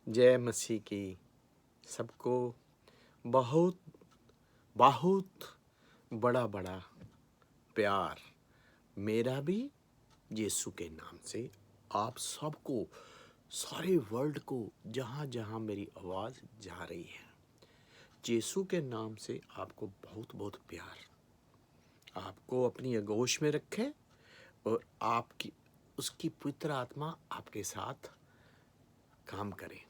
जय मसीह की। सबको बहुत बहुत बड़ा बड़ा प्यार मेरा भी यीशु के नाम से आप सबको, सारे वर्ल्ड को, जहाँ जहाँ मेरी आवाज़ जा रही है, यीशु के नाम से आपको बहुत बहुत प्यार। आपको अपनी आगोश में रखे और आपकी उसकी पवित्र आत्मा आपके साथ काम करे।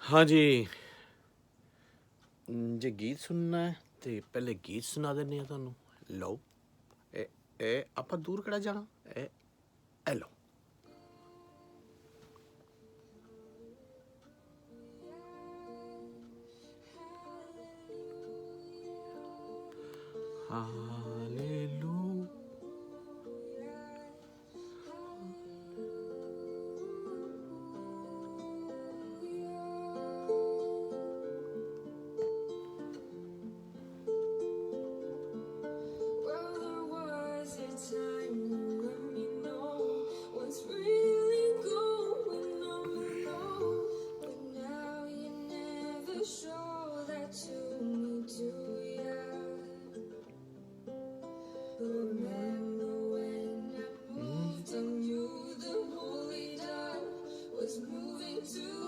हाँ जी, जे गीत सुनना है तो पहले गीत सुना देने तुहानू। लो ए आपा दूर कड़ा जाना ए लो। Hallelujah Well, there was a time you let me know what's really going on, but now you never show that to me, do ya? Remember when I moved on you, the holy dove was moving too,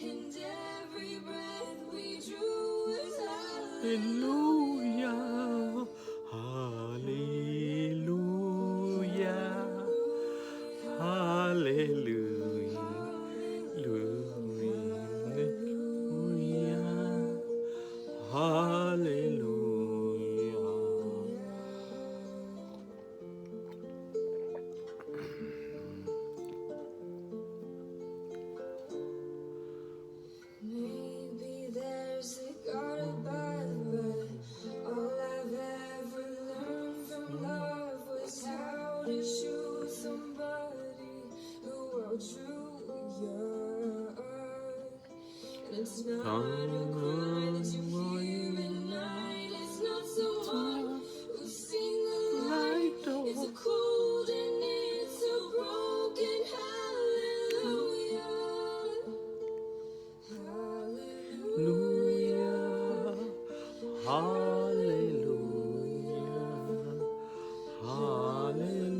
and every breath we drew was hallelujah hallelujah hallelujah hallelujah. Maybe there's a God above, but all I've ever learned from love was how to shoot somebody who outdrew you. And it's not a crime that you're here at night. It's not someone who's seen the light. It's a cold and it's a broken hallelujah. Hallelujah. Hallelujah. Hallelujah.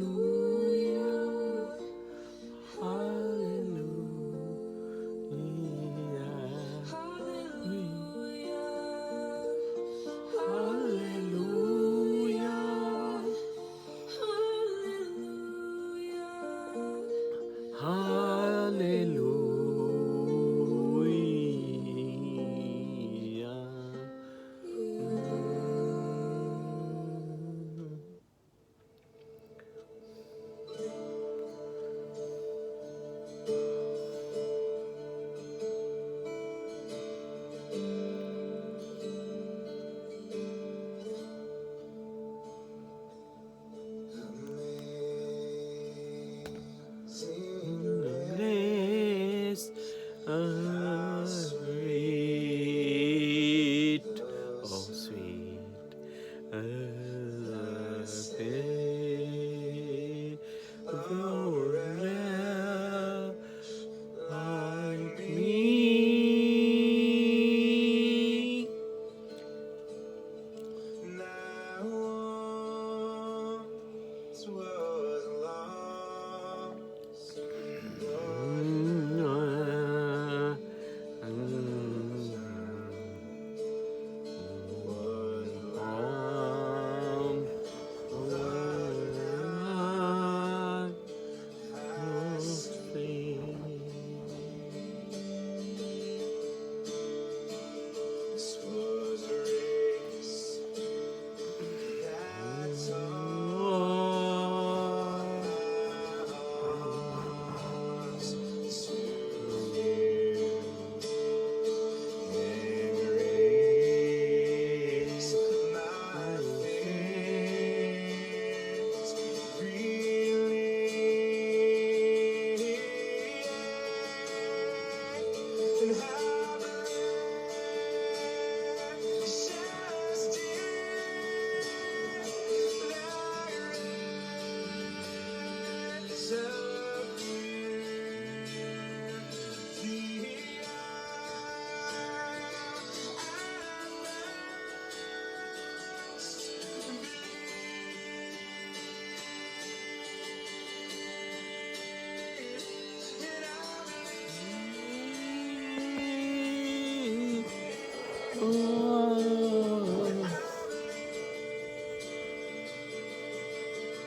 Grace, sweet, oh sweet, like me. Now once was lost,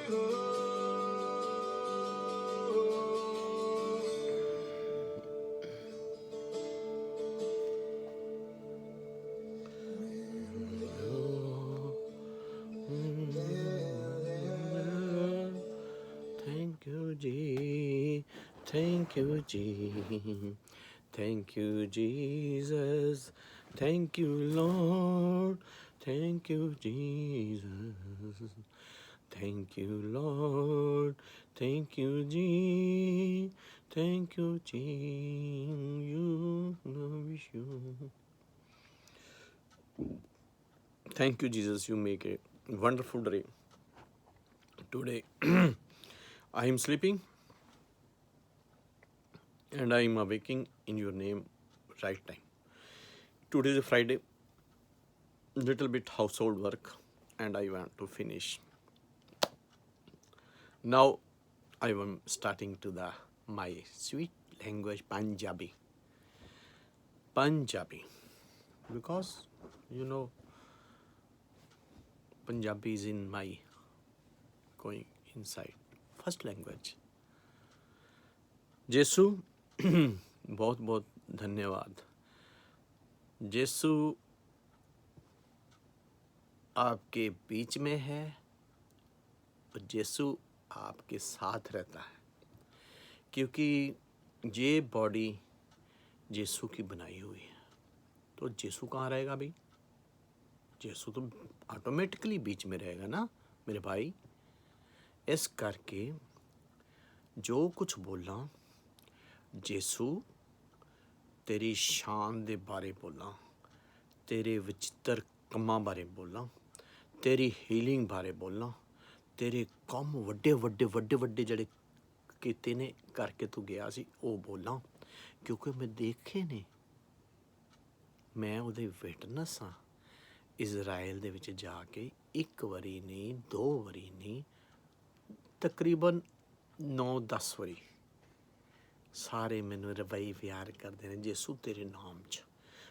Thank you, G. Thank you, G. Thank you, Jesus. Thank you, Lord. Thank you, Jesus. Thank you, Lord. Thank you, G. Thank you, G. You wish you. Thank you, Jesus. You make a wonderful day. Today, I am sleeping and I am awaking in your name right time. Today is a Friday, little bit household work, and I want to finish. Now, I am starting to the my sweet language Punjabi. Punjabi, because you know Punjabi is in my going inside first language. जेसु बहुत बहुत धन्यवाद. जेसु आपके बीच में है और जेसु आपके साथ रहता है, क्योंकि ये बॉडी जेसु की बनाई हुई है. तो जेसु कहाँ रहेगा भाई? जेसु तो ऑटोमेटिकली बीच में रहेगा ना मेरे भाई. इस करके जो कुछ बोला जेसु तेरी शान दे बारे बोला, तेरे विचित्र कम्मां बारे बोला, तेरी हीलिंग बारे बोला, तेरे कम वड्डे वड्डे वड्डे वड्डे जड़े कीते ने करके तू गया सी वो बोला, क्योंकि मैं देखे ने, मैं उहदे विटनेस हाँ. इजराइल दे विच जाके एक वारी नहीं, दो वारी नहीं, तकरीबन 9-10 वारी सारे मैनू रवई प्यार करते हैं जेसू तेरे नाम च.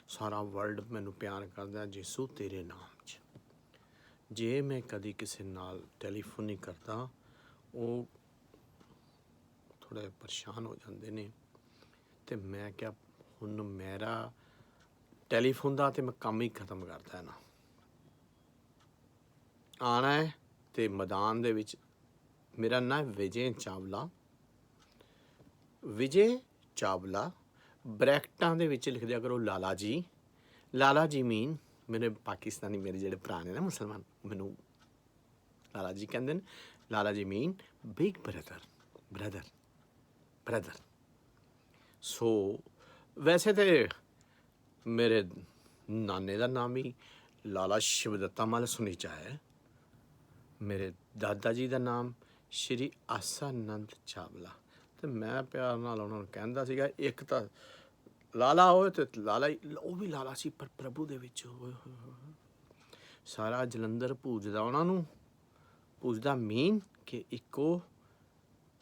सारा वर्ल्ड मैनू प्यार करता जेसू तेरे नाम च. जे मैं कदी किसी नाल टैलीफोन नहीं करता वो थोड़े परेशान हो जाते ने. तो मैं क्या हुण मेरा टैलीफोन का तो मैं काम ही खत्म करता है ना. आना है तो मैदान दे विच. मेरा नाम है विजय चावला. विजय चावला ब्रैकटां दे विच लिख दिया करो लाला जी. लाला जी मीन मेरे पाकिस्तानी मेरे जेडे भरा ने ना मुसलमान मैनू लाला जी कहते हैं. Lala ji mean big brother. Brother brother. So वैसे तो मेरे नाने का नाम ही लाला शिवदत्ता मल सुनीचा है. मेरे दादा जी का नाम श्री आसानंद चावला. तो मैं प्यार नाल उन्होंने कहता सीगा एक तो लाला होए तो लाला ही वो भी लाला सी पर प्रभु दे विच सारा जलंधर पूजदा उन्होंने. पूजदा मीन कि इको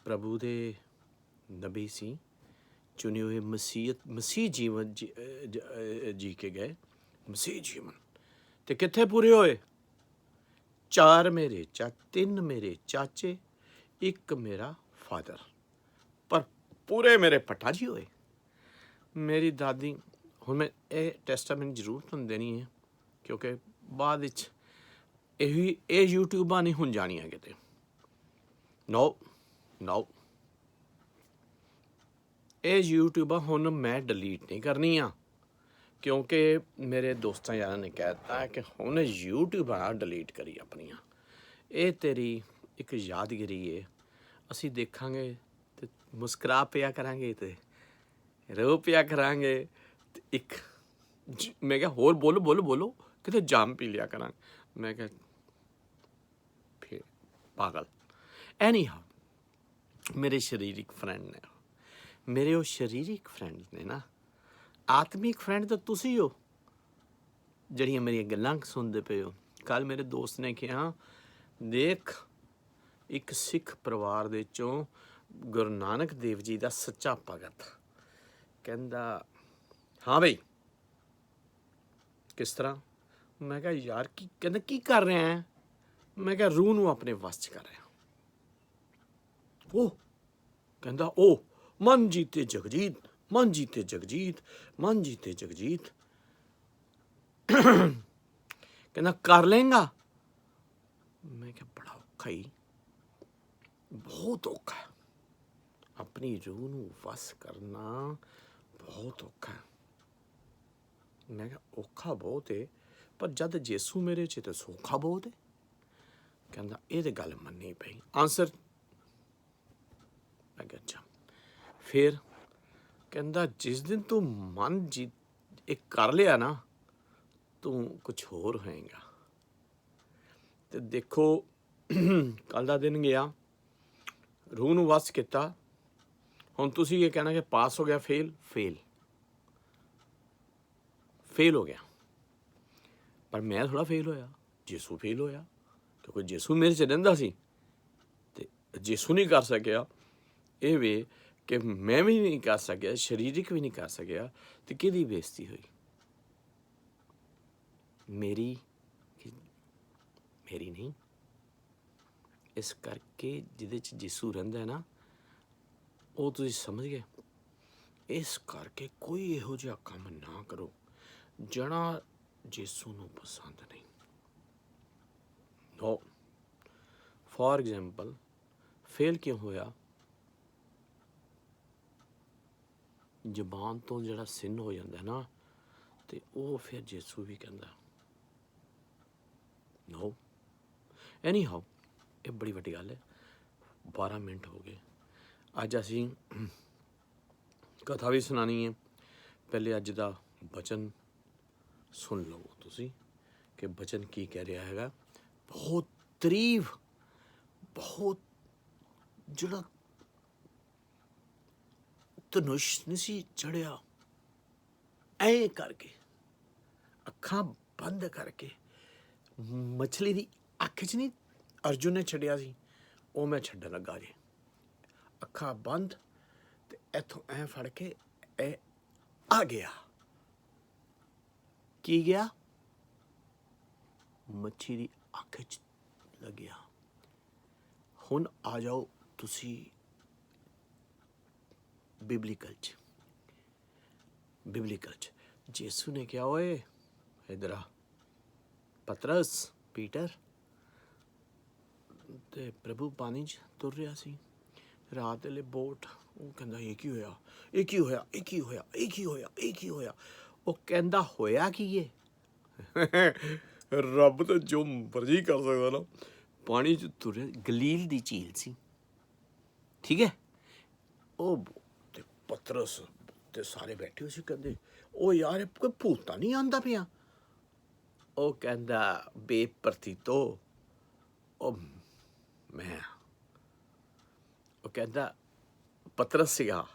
प्रभु दे नबी सी चुने हुए मसीह जीवन जी के गए. मसीह जीवन तो कित्थे पूरे होए? 4 मेरे 3 मेरे चाचे, एक मेरा फादर, पर पूरे मेरे पट्टा जी होए. मेरी दादी हुण मैं ये टेस्टामेंट जरूर तुहानूं देनी है, क्योंकि बाद विच ये यूट्यूबां नहीं हुण जानियां किते. नो नो ये यूट्यूबां हुण मैं डिलीट नहीं करनियां, क्योंकि मेरे दोस्तों यारां ने कहता है कि हुण यूट्यूबां डिलीट करी अपनियां. ये तेरी एक यादगिरी है. असी देखांगे तो मुस्करा पिया करांगे तो रो पिया करांगे. एक मैं क्या होर बोलो बोलो बोलो किते जाम पी लिया करांगे. मैं क्या फिर पागल. एनी हाउ मेरे शरीरिक फ्रेंड ने, मेरे वो शरीरिक फ्रेंड ने ना. आत्मिक फ्रेंड तो तुसी हो जड़ियाँ मेरिया गल्लां सुनते पे हो. कल मेरे दोस्त ने कहा देख एक सिख परिवार दे चों गुरु नानक देव जी का सच्चा भगत. कहंदा हाँ बई किस तरह? मैं कहा यार की कहंदा की कर रहे हैं? मैं कहा रूह नूं अपने वस च कर रहा. ਉਹ ਕਹਿੰਦਾ ਉਹ ਮਨ ਜੀਤੇ ਜਗਜੀਤ, ਮਨ ਜੀਤੇ ਜਗਜੀਤ, ਮਨ ਜੀਤੇ ਜਗਜੀਤ। ਕਹਿੰਦਾ ਕਰ ਲਏਗਾ? ਮੈਂ ਕਿਹਾ ਬੜਾ ਔਖਾ ਹੀ, ਬਹੁਤ ਔਖਾ ਹੈ। ਆਪਣੀ ਰੂਹ ਨੂੰ ਵਸ ਕਰਨਾ ਬਹੁਤ ਔਖਾ ਹੈ। ਮੈਂ ਕਿਹਾ ਔਖਾ ਬਹੁਤ ਹੈ, ਪਰ ਜਦ ਯਿਸੂ ਮੇਰੇ 'ਚ ਤਾਂ ਸੌਖਾ ਬਹੁਤ ਹੈ। ਕਹਿੰਦਾ ਇਹ ਤਾਂ ਗੱਲ ਮੰਨਣੀ ਪਈ। ਆਂਸਰ? ਮੈਂ ਕਿਹਾ ਅੱਛਾ। ਫਿਰ ਕਹਿੰਦਾ ਜਿਸ ਦਿਨ ਤੂੰ ਮਨ ਜੀ ਇਹ ਕਰ ਲਿਆ ਨਾ, ਤੂੰ ਕੁਛ ਹੋਰ ਹੋਏਗਾ। ਤੇ ਦੇਖੋ ਕੱਲ੍ਹ ਦਾ ਦਿਨ ਗਿਆ, ਰੂਹ ਨੂੰ ਵਸ ਕੀਤਾ। ਹੁਣ ਤੁਸੀਂ ਇਹ ਕਹਿਣਾ ਕਿ ਪਾਸ ਹੋ ਗਿਆ, ਫੇਲ? ਫੇਲ ਹੋ ਗਿਆ। ਪਰ ਮੈਂ ਥੋੜ੍ਹਾ ਫੇਲ ਹੋਇਆ, ਯਿਸੂ ਫੇਲ ਹੋਇਆ, ਕਿਉਂਕਿ ਯਿਸੂ ਮੇਰੇ 'ਚ ਰਹਿੰਦਾ ਸੀ ਅਤੇ ਯਿਸੂ ਨਹੀਂ ਕਰ ਸਕਿਆ। ਇਹ ਵੇ ਕਿ ਮੈਂ ਵੀ ਨਹੀਂ ਕਰ ਸਕਿਆ, ਸਰੀਰਕ ਵੀ ਨਹੀਂ ਕਰ ਸਕਿਆ, ਅਤੇ ਕਿਹਦੀ ਬੇਇੱਜ਼ਤੀ ਹੋਈ? ਮੇਰੀ ਨਹੀਂ। ਇਸ ਕਰਕੇ ਜਿਹਦੇ 'ਚ ਯਿਸੂ ਰਹਿੰਦਾ ਨਾ, ਉਹ ਤੁਸੀਂ ਸਮਝ ਗਏ। ਇਸ ਕਰਕੇ ਕੋਈ ਇਹੋ ਜਿਹਾ ਕੰਮ ਨਾ ਕਰੋ ਜਿਹੜਾ ਯਿਸੂ ਨੂੰ ਪਸੰਦ ਨਹੀਂ। ਨੋ। ਫੋਰ ਐਗਜ਼ਾਮਪਲ, ਫੇਲ ਕਿਉਂ ਹੋਇਆ? ਜ਼ਬਾਨ ਤੋਂ ਜਿਹੜਾ ਸਿਨ ਹੋ ਜਾਂਦਾ ਨਾ, ਅਤੇ ਉਹ ਫਿਰ ਯਿਸੂ ਵੀ ਕਹਿੰਦਾ ਨੋ। ਐਨੀ ਹਾਓ, ਇਹ ਬੜੀ ਵੱਡੀ ਗੱਲ ਹੈ। 12 ਮਿੰਟ ਹੋ ਗਏ। ਅੱਜ ਅਸੀਂ ਕਥਾ ਵੀ ਸੁਣਾਉਣੀ ਹੈ। ਪਹਿਲੇ ਅੱਜ ਦਾ ਬਚਨ ਸੁਣ ਲਓ ਤੁਸੀਂ ਕਿ ਬਚਨ ਕੀ ਕਹਿ ਰਿਹਾ ਹੈਗਾ। ਬਹੁਤ ਤਾਰੀਫ, ਬਹੁਤ ਜਿਹੜਾ ਧਨੁਸ਼ ਨਹੀਂ ਸੀ ਚੜ੍ਹਿਆ, ਐਂ ਕਰਕੇ ਅੱਖਾਂ ਬੰਦ ਕਰਕੇ ਮਛਲੀ ਦੀ ਅੱਖ 'ਚ ਨਹੀਂ ਅਰਜੁਨ ਨੇ ਛੱਡਿਆ ਸੀ, ਉਹ ਮੈਂ ਛੱਡਣ ਲੱਗਾ ਜੀ। ਅੱਖਾਂ ਬੰਦ ਅਤੇ ਇੱਥੋਂ ਐਂ ਫੜ ਕੇ ਇਹ ਆ ਗਿਆ। ਕੀ ਗਿਆ? ਮੱਛੀ ਦੀ ਅੱਖ 'ਚ ਲੱਗਿਆ। ਹੁਣ ਆ ਜਾਓ ਤੁਸੀਂ ਬਿਬਲੀਕਲ 'ਚ। ਯਿਸੂ ਨੇ ਕਿਹਾ ਓਏ ਇੱਧਰ ਆ ਪਤਰਸ, ਪੀਟਰ। ਅਤੇ ਪ੍ਰਭੂ ਪਾਣੀ 'ਚ ਤੁਰ ਰਿਹਾ ਸੀ ਰਾਤ ਵੇਲੇ ਬੋਟ। ਉਹ ਕਹਿੰਦਾ ਇਹ ਕੀ ਹੋਇਆ, ਇਹ ਕੀ ਹੋਇਆ, ਇਹ ਕੀ ਹੋਇਆ, ਇਹ ਕੀ ਹੋਇਆ, ਇਹ ਕੀ ਹੋਇਆ? ਉਹ ਕਹਿੰਦਾ ਹੋਇਆ ਕੀ ਹੈ? ਰੱਬ ਤਾਂ ਜੋ ਮਰਜ਼ੀ ਕਰ ਸਕਦਾ ਨਾ। ਪਾਣੀ 'ਚ ਤੁਰਿਆ, ਗਲੀਲ ਦੀ ਝੀਲ ਸੀ, ਠੀਕ ਹੈ। ਉਹ ਤੇ ਪਤਰਸ ਤੇ ਸਾਰੇ ਬੈਠੇ ਹੋਏ ਸੀ, ਕਹਿੰਦੇ ਉਹ ਯਾਰ ਕੋਈ ਭੂਤ ਤਾਂ ਨਹੀਂ ਆਉਂਦਾ ਪਿਆ? ਉਹ ਕਹਿੰਦਾ ਬੇਪਰਤੀਤੋ ਉਹ ਮੈਂ। ਉਹ ਕਹਿੰਦਾ ਪਤਰਸ ਸੀਗਾ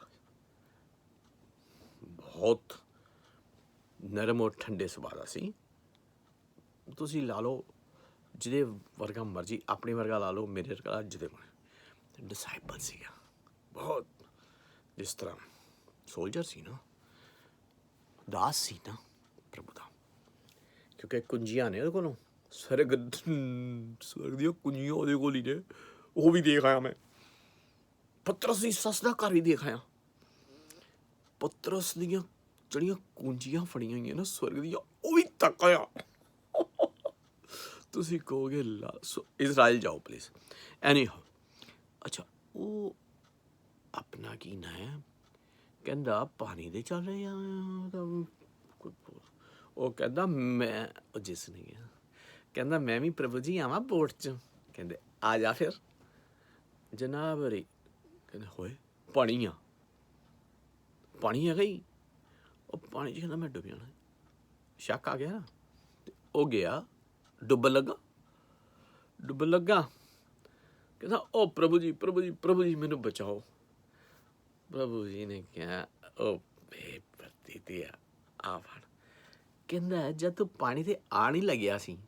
ਬਹੁਤ ਨਰਮ ਔਰ ਠੰਡੇ ਸੁਭਾਅ ਦਾ ਸੀ। ਤੁਸੀਂ ਲਾ ਲਓ ਜਿਹਦੇ ਵਰਗਾ ਮਰਜ਼ੀ, ਆਪਣੇ ਵਰਗਾ ਲਾ ਲਓ, ਮੇਰੇ ਵਰਗਾ, ਜਿਹਦੇ ਡਿਸਾਈਪਲ ਸੀਗਾ ਬਹੁਤ। ਜਿਸ ਤਰ੍ਹਾਂ ਸੋਲਜਰ ਸੀ ਨਾ, ਦਾਸ ਸੀ ਨਾ ਪ੍ਰਭੂ ਦਾ, ਕਿਉਂਕਿ ਕੁੰਜੀਆਂ ਨੇ ਉਹਦੇ ਕੋਲੋਂ, ਸਵਰਗ ਦੀਆਂ ਕੁੰਜੀਆਂ ਉਹਦੇ ਕੋਲ ਹੀ ਨੇ। ਉਹ ਵੀ ਦੇਖ ਆਇਆ ਮੈਂ। ਪਤਰਸ ਦੀ ਸੱਸ ਦਾ ਘਰ ਵੀ ਦੇਖ ਆਇਆ। ਪਤਰਸ ਦੀਆਂ ਜਿਹੜੀਆਂ ਕੁੰਜੀਆਂ ਫੜੀਆਂ ਹੋਈਆਂ ਨਾ ਸਵਰਗ ਦੀਆਂ, ਉਹ ਵੀ ਤੱਕ ਆਇਆ। ਤੁਸੀਂ ਕਹੋਗੇ ਇਜ਼ਰਾਈਲ ਜਾਓ ਪਲੀਜ਼। ਐਨੀ ਹਾਓ, ਅੱਛਾ ਉਹ ਆਪਣਾ ਕੀ ਨਾਂ ਹੈ? ਕਹਿੰਦਾ ਪਾਣੀ ਦੇ ਚੱਲ ਰਹੇ ਆ। ਉਹ ਕਹਿੰਦਾ ਮੈਂ, ਉਹ ਜਿਸ ਨੇ ਗਿਆ ਕਹਿੰਦਾ ਮੈਂ ਵੀ ਪ੍ਰਭੂ ਜੀ ਆਵਾਂ ਬੋਟ 'ਚ? ਕਹਿੰਦੇ ਆ ਜਾ ਫਿਰ। ਜਨਾਬ ਰੇ ਕਹਿੰਦੇ ਹੋਏ ਪਾਣੀ ਆ, ਪਾਣੀ ਹੈਗਾ ਹੀ। ਉਹ ਪਾਣੀ 'ਚ ਕਹਿੰਦਾ ਮੈਂ ਡੁੱਬ ਜਾਣਾ। ਸ਼ੱਕ ਆ ਗਿਆ ਅਤੇ ਉਹ ਗਿਆ ਡੁੱਬਣ ਲੱਗਾ। ਕਹਿੰਦਾ ਉਹ ਪ੍ਰਭੂ ਜੀ, ਪ੍ਰਭੂ ਜੀ, ਪ੍ਰਭੂ ਜੀ ਮੈਨੂੰ ਬਚਾਓ। ਪ੍ਰਭੂ ਜੀ ਨੇ ਕਿਹਾ ਉਹ ਬੇਪਰਤੀ ਆ ਫੜ। ਕਹਿੰਦਾ ਜਦ ਤੂੰ ਪਾਣੀ 'ਤੇ ਆ ਨਹੀਂ ਲੱਗਿਆ ਸੀ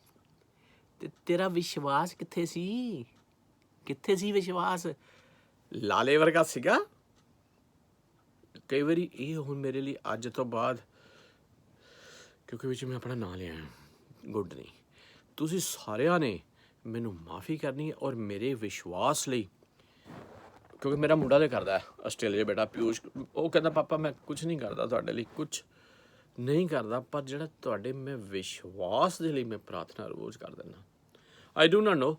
ਅਤੇ ਤੇਰਾ ਵਿਸ਼ਵਾਸ ਕਿੱਥੇ ਸੀ? ਕਿੱਥੇ ਸੀ ਵਿਸ਼ਵਾਸ? ਲਾਲੇ ਵਰਗਾ ਸੀਗਾ। ਕਈ ਵਾਰੀ ਇਹ ਹੁਣ ਮੇਰੇ ਲਈ ਅੱਜ ਤੋਂ ਬਾਅਦ, ਕਿਉਂਕਿ ਵਿੱਚ ਮੈਂ ਆਪਣਾ ਨਾਂ ਲਿਆ, ਗੁੱਡ ਨਹੀਂ, ਤੁਸੀਂ ਸਾਰਿਆਂ ਨੇ ਮੈਨੂੰ ਮਾफ़ੀ ਕਰਨੀ ਔਰ ਮੇਰੇ ਵਿਸ਼ਵਾਸ ਲਈ ਕਿਉਂਕਿ ਮੇਰਾ ਮੁੰਡਾ ਤਾਂ ਕਰਦਾ ਹੈ ਆਸਟ੍ਰੇਲੀਆ ਬੇਟਾ ਪਿਊਸ਼, ਉਹ ਕਹਿੰਦਾ ਪਾਪਾ ਮੈਂ ਕੁਝ ਨਹੀਂ ਕਰਦਾ ਤੁਹਾਡੇ ਲਈ, ਕੁਝ ਨਹੀਂ ਕਰਦਾ, ਪਰ ਜਿਹੜਾ ਤੁਹਾਡੇ ਮੈਂ ਵਿਸ਼ਵਾਸ ਦੇ ਲਈ ਮੈਂ ਪ੍ਰਾਰਥਨਾ ਰੋਜ਼ ਕਰ ਦਿੰਦਾ। I do not no,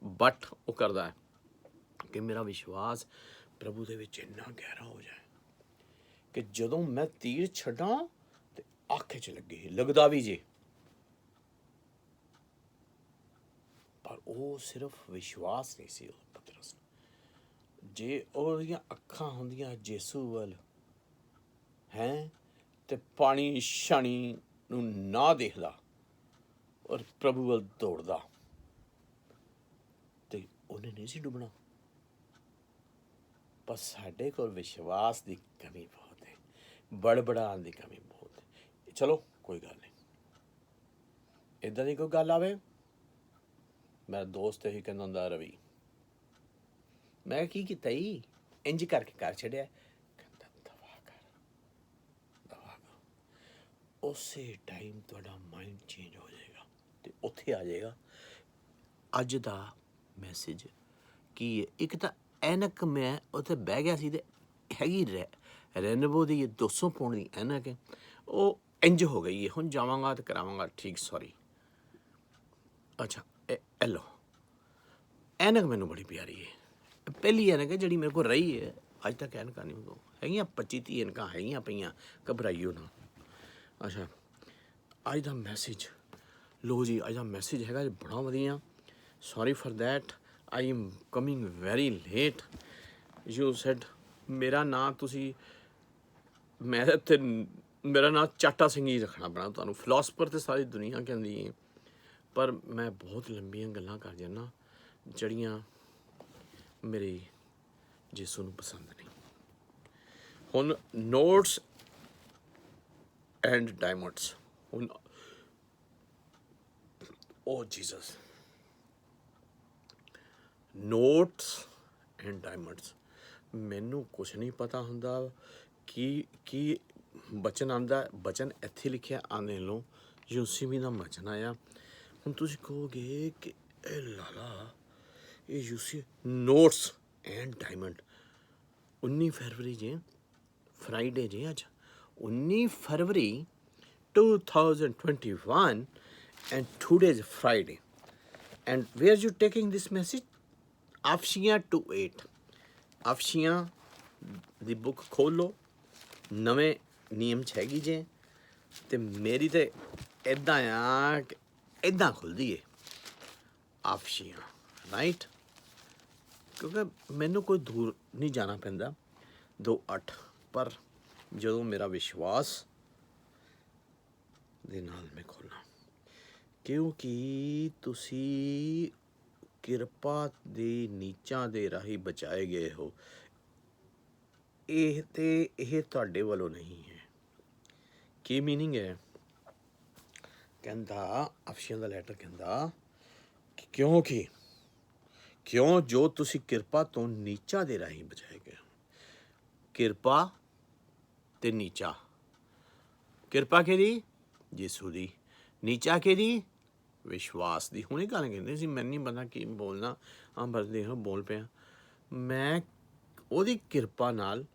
but ਉਹ ਕਰਦਾ ਹੈ ਕਿ ਮੇਰਾ ਵਿਸ਼ਵਾਸ ਪ੍ਰਭੂ ਦੇ ਵਿੱਚ ਇੰਨਾ ਗਹਿਰਾ ਹੋ ਜਾਏ ਕਿ ਜਦੋਂ ਮੈਂ ਤੀਰ ਛੱਡਾਂ ਤੇ ਅੱਖ 'ਚ ਲੱਗੇ, ਲੱਗਦਾ ਵੀ ਜੇ, ਪਰ ਉਹ ਸਿਰਫ ਵਿਸ਼ਵਾਸ ਨਹੀਂ ਸੀ ਉਹ ਪਤਰਸ ਨੂੰ। ਜੇ ਉਹਦੀਆਂ ਅੱਖਾਂ ਹੁੰਦੀਆਂ ਯਿਸੂ ਵੱਲ ਹੈਂ ਤੇ ਪਾਣੀ ਛਾਣੀ ਨੂੰ ਨਾ ਦੇਖਦਾ ਔਰ ਪ੍ਰਭੂ ਵੱਲ ਦੌੜਦਾ ਤੇ ਉਹਨੇ ਨਹੀਂ ਸੀ ਡੁੱਬਣਾ। ਪਰ ਸਾਡੇ ਕੋਲ ਵਿਸ਼ਵਾਸ ਦੀ ਕਮੀ ਬਹੁਤ ਹੈ, ਬੜਬੜਾਉਣ ਦੀ ਕਮੀ ਬਹੁਤ ਹੈ। ਚਲੋ ਕੋਈ ਗੱਲ ਨਹੀਂ, ਇੱਦਾਂ ਦੀ ਕੋਈ ਗੱਲ ਆਵੇ, ਮੇਰਾ ਦੋਸਤ ਇਹੀ ਕਹਿੰਦਾ ਹੁੰਦਾ, ਰਵੀ ਮੈਂ ਕੀ ਕੀਤਾ ਜੀ, ਇੰਜ ਕਰਕੇ ਕਰ ਛੱਡਿਆ, ਕਹਿੰਦਾ ਦਵਾ ਕਰ। ਉਸੇ ਟਾਈਮ ਤੁਹਾਡਾ ਮਾਈਂਡ ਚੇਂਜ ਹੋ ਜਾਏਗਾ ਤੇ ਉੱਥੇ ਆ ਜਾਏਗਾ ਅੱਜ ਦਾ ਮੈਸੇਜ ਕੀ ਹੈ। ਇੱਕ ਤਾਂ ਐਨਕ ਮੈਂ ਉੱਥੇ ਬਹਿ ਗਿਆ ਸੀ ਤੇ ਹੈਗੀ ਰੈਨਬੋ ਦੀ 200 ਪਾਉਂਡ ਦੀ ਐਨਕ ਹੈ, ਉਹ ਇੰਜ ਹੋ ਗਈ ਹੈ। ਹੁਣ ਜਾਵਾਂਗਾ ਤੇ ਕਰਾਵਾਂਗਾ ਠੀਕ, ਸੌਰੀ। ਅੱਛਾ ਇਹ ਲਓ, ਐਨਕ ਮੈਨੂੰ ਬੜੀ ਪਿਆਰੀ ਹੈ, ਪਹਿਲੀ ਐਨਕ ਹੈ ਜਿਹੜੀ ਮੇਰੇ ਕੋਲ ਰਹੀ ਹੈ ਅੱਜ ਤੱਕ। ਐਨਕਾਂ ਨਹੀਂ ਕੋਲ ਹੈਗੀਆਂ 25-30 ਐਨਕਾਂ ਹੈਗੀਆਂ ਪਈਆਂ, ਘਬਰਾਈਓ ਨਾ। ਅੱਛਾ ਅੱਜ ਦਾ ਮੈਸੇਜ ਲੋ ਜੀ, ਅੱਜ ਦਾ ਮੈਸੇਜ ਹੈਗਾ ਬੜਾ ਵਧੀਆ। Sorry for that, I am coming very late. You said मेरा नाम तुसी, मैं ते मेरा नाम चाटा सिंह ही रखना पैना तुहानूं। फिलोसफर तो सारी दुनिया कहती है, पर मैं बहुत लंबियां गल्लां कर जाना जड़ियां मेरे जिसू नूं पसंद नहीं। हुण नोट्स एंड डायमंड्स, हुण ओ जीसस, ਨੋਟਸ ਐਂਡ ਡਾਇਮੰਡਸ, ਮੈਨੂੰ ਕੁਛ ਨਹੀਂ ਪਤਾ ਹੁੰਦਾ ਕੀ ਬਚਨ ਆਉਂਦਾ। ਬਚਨ ਇੱਥੇ ਲਿਖਿਆ ਆਨੇ ਲੋ ਯੂਸੀਮੀ ਦਾ ਬਚਨ ਆਇਆ। ਹੁਣ ਤੁਸੀਂ ਕਹੋਗੇ ਕਿ ਇਹ ਲਾਲਾ ਇਹ ਯੂਸੀ ਨੋਟਸ ਐਂਡ ਡਾਇਮੰਡ, 19 ਫਰਵਰੀ ਜੇ ਫਰਾਈਡੇ ਜੇ ਅੱਜ 19 ਫਰਵਰੀ 2021 and today is Friday. And where you taking this message? ਅਫਸ਼ੀਆਂ 2:8, ਅਫਸ਼ੀਆਂ the book ਖੋਲ੍ਹੋ, ਨਵੇਂ ਨਿਯਮ 'ਚ ਹੈਗੀ ਜੇ। ਅਤੇ ਮੇਰੀ ਤਾਂ ਇੱਦਾਂ ਆ ਕਿ ਇੱਦਾਂ ਖੁੱਲ੍ਹਦੀ ਏ ਅਫਸ਼ੀਆਂ, ਰਾਈਟ, ਕਿਉਂਕਿ ਮੈਨੂੰ ਕੋਈ ਦੂਰ ਨਹੀਂ ਜਾਣਾ ਪੈਂਦਾ 2:8। ਪਰ ਜਦੋਂ ਮੇਰਾ ਵਿਸ਼ਵਾਸ ਦੇ ਨਾਲ ਮੈਂ ਖੋਲ੍ਹਾਂ, ਕਿਉਂਕਿ ਤੁਸੀਂ ਕਿਰਪਾ ਦੇ ਨੀਚਾਂ ਦੇ ਰਾਹੀਂ ਬਚਾਏ ਗਏ ਹੋ। ਇਹ ਤੁਹਾਡੇ ਵੱਲੋਂ ਨਹੀਂ ਹੈ। ਕੀ ਮੀਨਿੰਗ ਹੈ? ਕਹਿੰਦਾ ਅਫਸ਼ੀਆਂ ਦਾ ਲੈਟਰ ਕਹਿੰਦਾ ਕਿਉਂ ਜੋ ਤੁਸੀਂ ਕਿਰਪਾ ਤੋਂ ਨੀਚਾਂ ਦੇ ਰਾਹੀਂ ਬਚਾਏ ਗਏ ਹੋ। ਕਿਰਪਾ ਤੇ ਨੀਚਾ, ਕਿਰਪਾ ਕਿਹਦੀ? ਯਿਸੂ ਦੀ। ਨੀਚਾ ਕਿਹਦੀ? ਵਿਸ਼ਵਾਸ ਦੀ। ਹੁਣੇ ਗੱਲ ਕਹਿੰਦੇ ਸੀ, ਮੈਨੂੰ ਨਹੀਂ ਪਤਾ ਕੀ ਬੋਲਣਾ, ਬਸ ਦੇਖੋ ਬੋਲ ਪਿਆ ਮੈਂ। ਉਹਦੀ ਕਿਰਪਾ ਨਾਲ,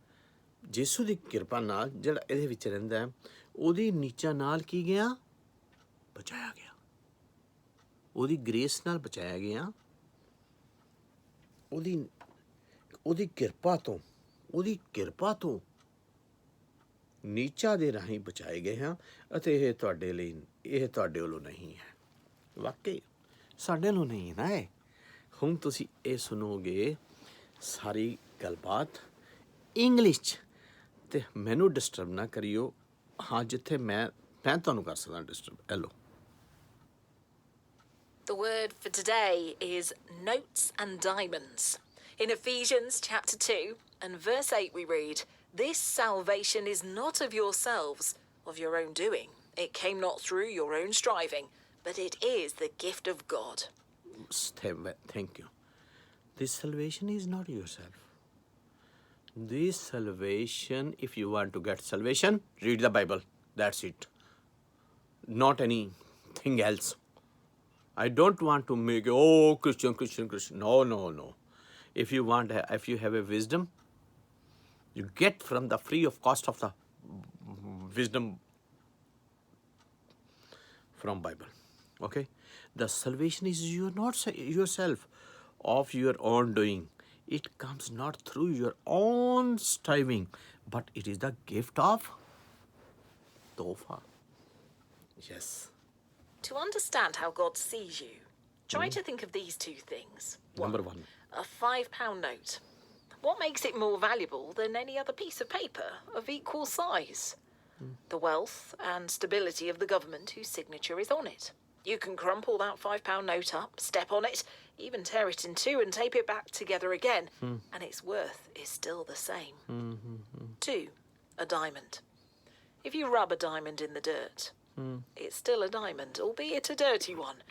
ਯਿਸੂ ਦੀ ਕਿਰਪਾ ਨਾਲ ਜਿਹੜਾ ਇਹਦੇ ਵਿੱਚ ਰਹਿੰਦਾ ਹੈ, ਉਹਦੀ ਨੀਚਾ ਨਾਲ ਕੀ ਗਿਆ? ਬਚਾਇਆ ਗਿਆ। ਉਹਦੀ ਗ੍ਰੇਸ ਨਾਲ ਬਚਾਇਆ ਗਿਆ। ਉਹਦੀ ਕਿਰਪਾ ਤੋਂ ਨੀਚਾ ਦੇ ਰਾਹੀਂ ਬਚਾਏ ਗਏ ਹਾਂ। ਅਤੇ ਇਹ ਤੁਹਾਡੇ ਲਈ, ਇਹ ਤੁਹਾਡੇ ਵੱਲੋਂ ਨਹੀਂ ਹੈ। ਵਾਕਈ ਸਾਡੇ ਵੱਲੋਂ ਨਹੀਂ ਹੈ ਨਾ ਇਹ। ਹੁਣ ਤੁਸੀਂ ਇਹ ਸੁਣੋਗੇ ਸਾਰੀ ਗੱਲਬਾਤ ਇੰਗਲਿਸ਼ 'ਚ, ਅਤੇ ਮੈਨੂੰ ਡਿਸਟਰਬ ਨਾ ਕਰਿਓ। ਹਾਂ, ਜਿੱਥੇ ਮੈਂ ਤੁਹਾਨੂੰ ਕਰ ਸਕਦਾ disturb. Hello. The word for today is notes and diamonds. In Ephesians chapter 2 and verse 8 we read, "This salvation is not of yourselves, of your own doing. It came not through your own striving, but it is the gift of God." Thank you. This salvation is not yourself. This salvation, if you want to get salvation, read the Bible. That's it. Not anything else. I don't want to make, Christian. No. If you want, if you have a wisdom, you get from the free of cost of the wisdom from Bible. Okay, the salvation is you not yourself of your own doing. It comes not through your own striving, but it is the gift of Tofa. Yes. To understand how God sees you, try to think of these two things. Number one. A £5 note. What makes it more valuable than any other piece of paper of equal size? The wealth and stability of the government whose signature is on it. You can crumple that £5 note up, step on it, even tear it in two and tape it back together again, and its worth is still the same. 2. A diamond. If you rub a diamond in the dirt, it's still a diamond, albeit a dirty one,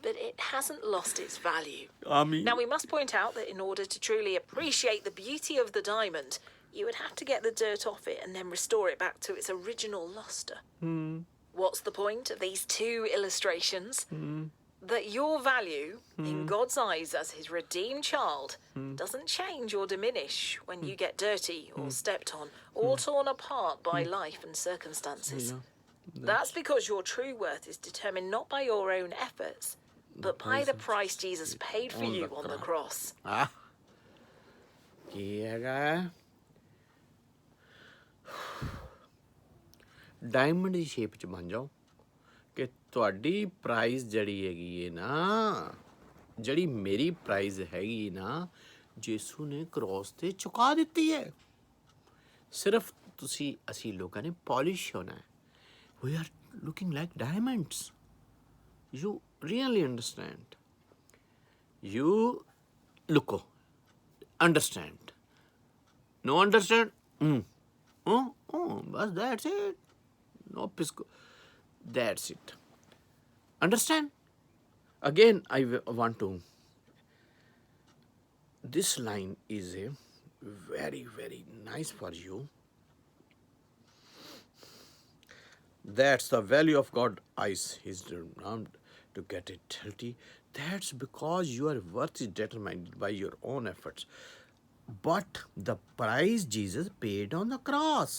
but it hasn't lost its value. Amen. Now, we must point out that in order to truly appreciate the beauty of the diamond, you would have to get the dirt off it and then restore it back to its original luster. What's the point of these two illustrations? That your value, in God's eyes as his redeemed child, doesn't change or diminish when you get dirty or stepped on or torn apart by life and circumstances. That's because your true worth is determined not by your own efforts, but by the price Jesus paid for you on the cross. Ah. ਕੀ ਹੈਗਾ diamond ਦੀ shape ਚ ਬਣ ਜਾਓ ਕਿ ਤੁਹਾਡੀ price ਜਿਹੜੀ ਹੈਗੀ ਹੈ ਨਾ, ਜਿਹੜੀ ਮੇਰੀ ਪ੍ਰਾਈਜ਼ ਹੈਗੀ ਨਾ, ਯਿਸੂ ਨੇ ਕ੍ਰੋਸ ਤੇ ਚੁਕਾ ਦਿੱਤੀ ਹੈ। ਸਿਰਫ ਤੁਸੀਂ ਅਸੀਂ ਲੋਕਾਂ ਨੇ ਪੋਲਿਸ਼ ਹੋਣਾ ਹੈ। We are looking like diamonds. You really understand. You look, understand. No understand? But that's it. No pisco. That's it. Understand? Again, I want to. This line is a very, very nice for you. That's the value of God eyes. He's renowned to get it healthy. That's because your worth is determined by your own efforts. But the price Jesus paid on the cross.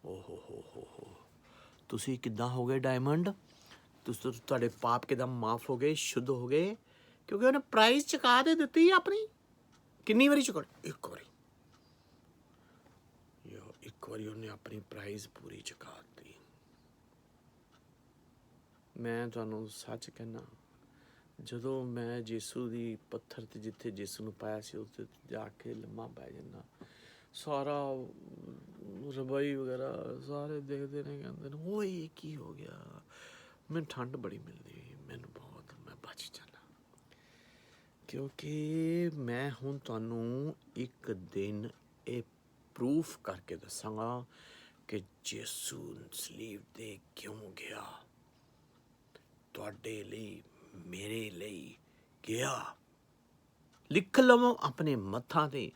Oh. ਤੁਸੀਂ ਕਿੱਦਾਂ ਹੋ ਗਏ diamond? ਤੁਸੀਂ ਤੁਹਾਡੇ ਪਾਪ ਕਿੱਦਾਂ ਮਾਫ ਹੋ ਗਏ, ਸ਼ੁੱਧ ਹੋ ਗਏ, ਕਿਉਂਕਿ ਉਹਨੇ ਪ੍ਰਾਈਸ ਚੁਕਾ ਦੇ ਦਿੱਤੀ ਆਪਣੀ। ਕਿੰਨੀ ਵਾਰੀ ਚੁਕਾ? ਇੱਕ ਵਾਰੀ। ਇੱਕ ਵਾਰੀ ਉਹਨੇ ਆਪਣੀ ਪ੍ਰਾਈਜ਼ ਪੂਰੀ ਚੁਕਾ ਦਿੱਤੀ। ਮੈਂ ਤੁਹਾਨੂੰ ਸੱਚ ਕਹਿਣਾ, ਜਦੋਂ ਮੈਂ ਯਿਸੂ ਦੀ ਪੱਥਰ 'ਤੇ ਜਿੱਥੇ ਯਿਸੂ ਨੂੰ ਪਾਇਆ ਸੀ ਉੱਥੇ ਜਾ ਕੇ ਲੰਮਾ ਪੈ ਜਾਂਦਾ, ਸਾਰਾ ਰਬਾਈ ਵਗੈਰਾ ਸਾਰੇ ਦੇਖਦੇ ਨੇ, ਕਹਿੰਦੇ ਨੇ ਓਏ ਕੀ ਹੋ ਗਿਆ। ਮੈਨੂੰ ਠੰਡ ਬੜੀ ਮਿਲਦੀ, ਮੈਨੂੰ ਬਹੁਤ, ਮੈਂ ਬਚ ਜਾਂਦਾ, ਕਿਉਂਕਿ ਮੈਂ ਹੁਣ ਤੁਹਾਨੂੰ ਇੱਕ ਦਿਨ ਇਹ ਪ੍ਰੂਫ ਕਰਕੇ ਦੱਸਾਂਗਾ ਕਿ ਯਿਸੂ ਸਲੀਬ 'ਤੇ ਕਿਉਂ ਗਿਆ। ਤੁਹਾਡੇ ਲਈ, ਮੇਰੇ ਲਈ ਗਿਆ। ਲਿਖ ਲਵੋ ਆਪਣੇ ਮੱਥਾਂ 'ਤੇ,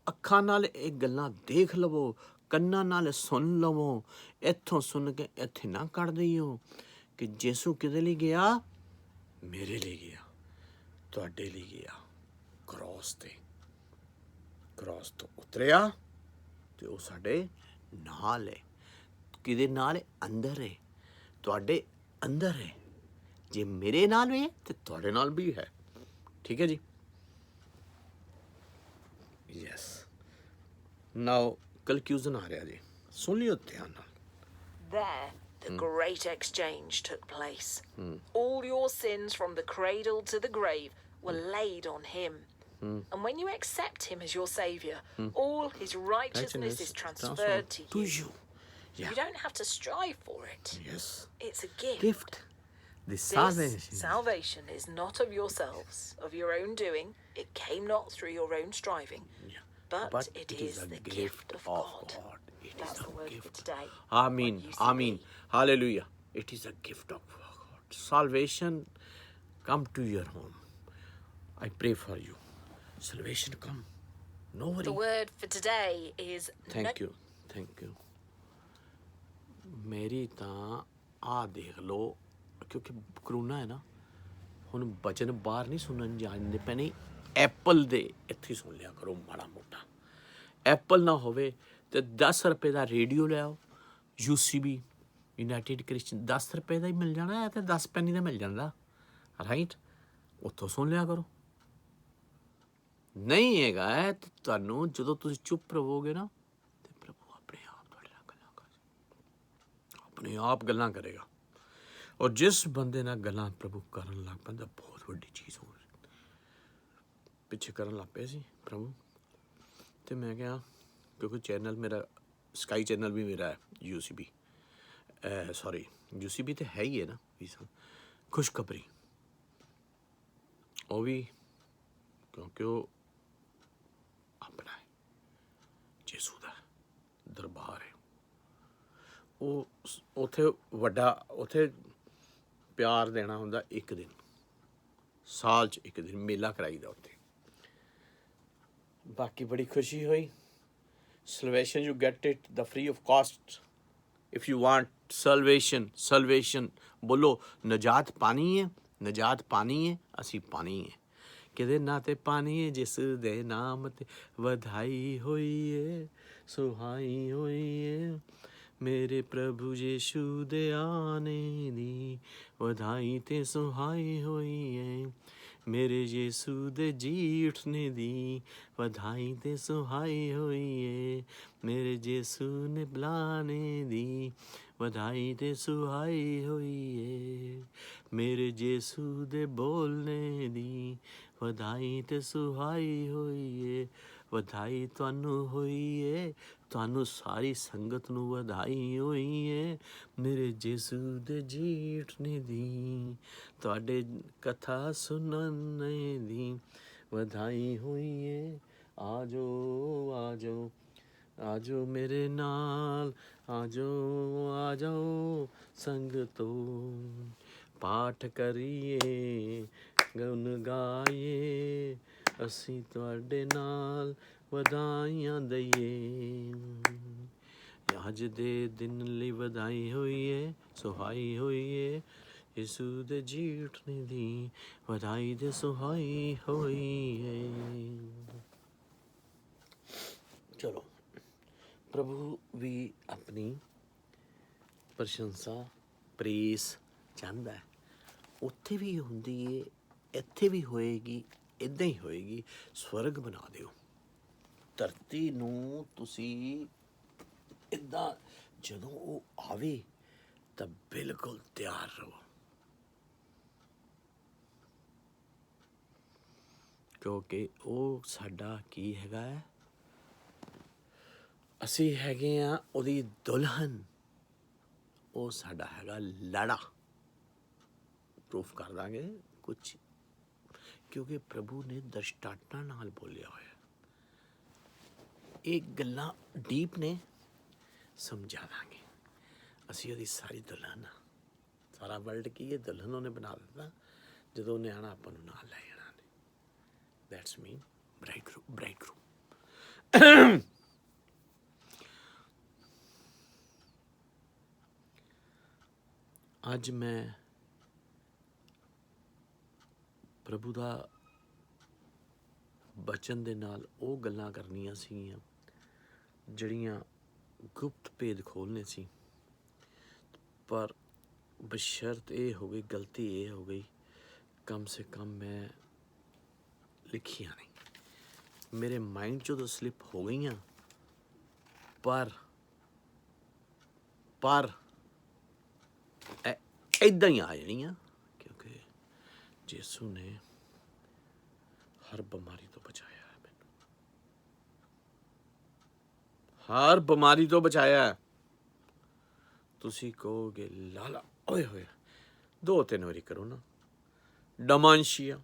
ਅੱਖਾਂ ਨਾਲ ਇਹ ਗੱਲਾਂ ਦੇਖ ਲਵੋ, ਕੰਨਾਂ ਨਾਲ ਸੁਣ ਲਵੋ, ਇੱਥੋਂ ਸੁਣ ਕੇ ਇੱਥੇ ਨਾ ਕੱਢ ਦਈਓ ਕਿ ਯਿਸੂ ਕਿਹਦੇ ਲਈ ਗਿਆ? ਮੇਰੇ ਲਈ ਗਿਆ, ਤੁਹਾਡੇ ਲਈ ਗਿਆ। ਕ੍ਰੋਸ 'ਤੇ, ਕ੍ਰੋਸ ਤੋਂ ਉਤਰਿਆ ਤੇ ਉਹ ਸਾਡੇ ਨਾਲ ਹੈ। ਕਿਹਦੇ ਨਾਲ ਹੈ? ਅੰਦਰ ਹੈ, ਤੁਹਾਡੇ ਅੰਦਰ ਹੈ। ਜੇ ਮੇਰੇ ਨਾਲ ਵੀ ਹੈ ਤੇ ਤੁਹਾਡੇ ਨਾਲ ਵੀ ਹੈ। ਠੀਕ ਹੈ ਜੀ? ਯੈਸ। ਨਾਓ ਕਨਕਲੂਜਨ ਆ ਰਿਹਾ ਜੀ, ਸੁਣ ਲਿਓ ਧਿਆਨ ਨਾਲ। There, the great exchange took place. All your sins from the cradle to the grave were laid on him. And when you accept him as your saviour, all his righteousness is transferred to you. Yeah. You don't have to strive for it. Yes. It's a gift. Gift. The This salvation. salvation is not of yourselves, of your own doing. It came not through your own striving. Yeah. But it is the gift of God. It That's is the a word for gift. today. Amen. What used to Amen. be. Hallelujah. It is a gift of God. Salvation come to your home. I pray for you. Salvation come. No worry. The word for today is Thank you. Thank you. ਮੇਰੀ ਤਾਂ ਆਹ ਦੇਖ ਲਓ, ਕਿਉਂਕਿ corona ਹੈ ਨਾ, ਹੁਣ ਬਚਨ ਬਾਹਰ ਨਹੀਂ ਸੁਣਨ ਜਾਂਦੇ ਪੈਣੇ, ਐਪਲ ਦੇ ਇੱਥੇ ਸੁਣ ਲਿਆ ਕਰੋ ਮਾੜਾ ਮੋਟਾ। ਐਪਲ ਨਾ ਹੋਵੇ ਤੇ 10 ਰੁਪਏ ਦਾ ਰੇਡੀਓ ਲਿਆਓ, UCB ਯੂਨਾਈਟਿਡ ਕ੍ਰਿਸਚਨ 10 ਰੁਪਏ ਦਾ ਹੀ ਮਿਲ ਜਾਣਾ ਹੈ, ਤੇ 10 ਪੈਨੀ ਦਾ ਮਿਲ ਜਾਂਦਾ, ਰਾਈਟ। ਉੱਥੋਂ ਸੁਣ ਲਿਆ ਕਰੋ। ਨਹੀਂ ਹੈਗਾ ਹੈ ਤੇ ਤੁਹਾਨੂੰ ਜਦੋਂ ਤੁਸੀਂ ਚੁੱਪ ਰਹੋਗੇ ਨਾ ਤੇ ਪ੍ਰਭੂ ਆਪਣੇ ਆਪ ਤੁਹਾਡੇ ਨਾਲ ਗੱਲਾਂ ਆਪਣੇ ਆਪ ਗੱਲਾਂ ਕਰੇਗਾ। ਔਰ ਜਿਸ ਬੰਦੇ ਨਾਲ ਗੱਲਾਂ ਪ੍ਰਭੂ ਕਰਨ ਲੱਗ ਪੈਂਦਾ ਬਹੁਤ ਵੱਡੀ ਚੀਜ਼ ਹੋ ਗਈ। ਪਿੱਛੇ ਕਰਨ ਲੱਗ ਪਏ ਸੀ ਪ੍ਰਭੂ, ਤੇ ਮੈਂ ਕਿਹਾ ਕਿਉਂਕਿ ਚੈਨਲ ਮੇਰਾ ਸਕਾਈ ਚੈਨਲ ਵੀ ਮੇਰਾ ਹੈ, UCB ਸੌਰੀ UCB ਤਾਂ ਹੈ ਹੀ ਹੈ ਨਾ ਖੁਸ਼ਖਬਰੀ, ਉਹ ਵੀ ਕਿਉਂਕਿ ਉਹ ਆਪਣਾ ਹੈ, ਯਿਸੂ ਦਾ ਦਰਬਾਰ ਹੈ। ਉਹ ਉੱਥੇ ਵੱਡਾ ਉੱਥੇ ਪਿਆਰ ਦੇਣਾ ਹੁੰਦਾ ਇੱਕ ਦਿਨ, ਸਾਲ 'ਚ ਇੱਕ ਦਿਨ ਮੇਲਾ ਕਰਾਈਦਾ ਉੱਥੇ। ਬਾਕੀ ਬੜੀ ਖੁਸ਼ੀ ਹੋਈ। Salvation you get it the free of cost if you want salvation ਬੋਲੋ ਨਜਾਤ ਪਾਣੀ ਹੈ, ਨਜਾਤ ਪਾਣੀ ਹੈ, ਅਸੀਂ ਪਾਣੀ ਹੈ। ਕਿਹਦੇ ਨਾਂ 'ਤੇ ਪਾਣੀ ਹੈ? ਜਿਸ ਦੇ ਨਾਮ 'ਤੇ ਵਧਾਈ ਹੋਈ ਹੈ, ਸੁਹਾਈ ਹੋਈ ਹੈ। ਮੇਰੇ ਪ੍ਰਭੂ ਯਿਸੂ ਦੇ ਆਣੇ ਦੀ ਵਧਾਈ ਤੇ ਸੁਹਾਈ ਹੋਈ ਹੈ। ਮੇਰੇ ਯਿਸੂ ਦੇ ਜੀ ਉੱਠਣੇ ਦੀ ਵਧਾਈ ਤੇ ਸੁਹਾਈ ਹੋਈ ਏ। ਮੇਰੇ ਯਿਸੂ ਨੇ ਬੁਲਾਣੇ ਦੀ ਵਧਾਈ ਤੇ ਸੁਹਾਈ ਹੋਈ ਏ। ਮੇਰੇ ਯਿਸੂ ਦੇ ਬੋਲਣੇ ਦੀ ਵਧਾਈ ਤੇ ਸੁਹਾਈ ਹੋਈ ਏ। ਵਧਾਈ ਤੁਹਾਨੂੰ ਹੋਈ ਏ, ਤੁਹਾਨੂੰ ਸਾਰੀ ਸੰਗਤ ਨੂੰ ਵਧਾਈ ਹੋਈ ਏ। ਮੇਰੇ ਯਿਸੂ ਦੇ ਜੀ ਉੱਠਣੇ ਦੀ, ਤੁਹਾਡੇ ਕਥਾ ਸੁਣਨ ਦੀ ਵਧਾਈ ਹੋਈ ਏ। ਆ ਜਾਓ ਆ ਜਾਓ ਆ ਜਾਓ ਮੇਰੇ ਨਾਲ, ਆ ਜਾਓ ਆ ਜਾਓ ਸੰਗਤੋ, ਪਾਠ ਕਰੀਏ ਗੁਣ ਗਾਈਏ, ਅਸੀਂ ਤੁਹਾਡੇ ਨਾਲ ਵਧਾਈਆਂ ਦਈਏ। ਅੱਜ ਦੇ ਦਿਨ ਲਈ ਵਧਾਈ ਹੋਈ ਏ, ਸੁਹਾਈ ਹੋਈ ਏ। ਯਿਸੂ ਦੇ ਜੀ ਉੱਠਣੇ ਦੀ ਵਧਾਈ ਤੇ ਸੁਹਾਈ ਹੋਈ ਏ। ਚਲੋ ਪ੍ਰਭੂ ਵੀ ਆਪਣੀ ਪ੍ਰਸ਼ੰਸਾ ਪ੍ਰੀਸ ਚਾਹੁੰਦਾ ਹੈ। ਉੱਥੇ ਵੀ ਹੁੰਦੀ ਏ, ਇੱਥੇ ਵੀ ਹੋਏਗੀ, ਇੱਦਾਂ ਹੀ ਹੋਏਗੀ। ਸਵਰਗ ਬਣਾ ਦਿਓ, ਧਰਤੀ ਨੂੰ ਤੁਸੀਂ ਇੱਦਾਂ, ਜਦੋਂ ਉਹ ਆਵੇ ਤਾਂ ਬਿਲਕੁਲ ਤਿਆਰ ਰਹੋ, ਕਿਉਂਕਿ ਉਹ ਸਾਡਾ ਕੀ ਹੈਗਾ ਹੈ, ਅਸੀਂ ਹੈਗੇ ਹਾਂ ਉਹਦੀ ਦੁਲਹਨ, ਉਹ ਸਾਡਾ ਹੈਗਾ ਲਾੜਾ। ਪ੍ਰੂਫ ਕਰ ਦਾਂਗੇ ਕੁਛ, ਕਿਉਂਕਿ ਪ੍ਰਭੂ ਨੇ ਦ੍ਰਿਸ਼ਟਾਂਤਾਂ ਨਾਲ ਬੋਲਿਆ ਹੋਇਆ। ਇਹ ਗੱਲਾਂ ਡੀਪ ਨੇ, ਸਮਝਾ ਦਾਂਗੇ। ਅਸੀਂ ਉਹਦੀ ਸਾਰੀ ਦੁਲਹਨ, ਸਾਰਾ ਵਰਲਡ ਕੀ ਹੈ ਦੁਲਹਨ ਉਹਨੇ ਬਣਾ ਦਿੱਤਾ। ਜਦੋਂ ਉਹਨੇ ਆਉਣਾ ਆਪਾਂ ਨੂੰ ਨਾਲ ਲੈ ਜਾਣਾ ਨੇ। ਦੈਟਸ ਮੀਨ ਬ੍ਰਾਈਡਗਰੂਮ। ਅੱਜ ਮੈਂ ਪ੍ਰਭੂ ਦਾ ਬਚਨ ਦੇ ਨਾਲ ਉਹ ਗੱਲਾਂ ਕਰਨੀਆਂ ਸੀਗੀਆਂ ਜਿਹੜੀਆਂ ਗੁਪਤ ਭੇਦ ਖੋਲ੍ਹਣੇ ਸੀ, ਪਰ ਬਸ਼ਰਤ ਇਹ ਹੋ ਗਈ, ਗਲਤੀ ਇਹ ਹੋ ਗਈ, ਕਮ ਸੇ ਕਮ ਮੈਂ ਲਿਖੀਆਂ ਨਹੀਂ, ਮੇਰੇ ਮਾਈਂਡ 'ਚੋਂ ਤਾਂ ਸਲਿੱਪ ਹੋ ਗਈਆਂ, ਪਰ ਇੱਦਾਂ ਹੀ ਆ ਜਾਣੀਆਂ, ਕਿਉਂਕਿ ਯਿਸੂ ਨੇ ਹਰ ਬਿਮਾਰੀ ਤੋਂ ਬਚਾਇਆ ਹੈ ਮੈਨੂੰ, ਹਰ ਬਿਮਾਰੀ ਤੋਂ ਬਚਾਇਆ ਹੈ। ਤੁਸੀਂ ਕਹੋਗੇ ਲਾਲਾ ਓਏ ਹੋਏ 2-3 ਵਾਰੀ ਕਰੋ ਨਾ। ਡਮਾਂਸ਼ੀਆ,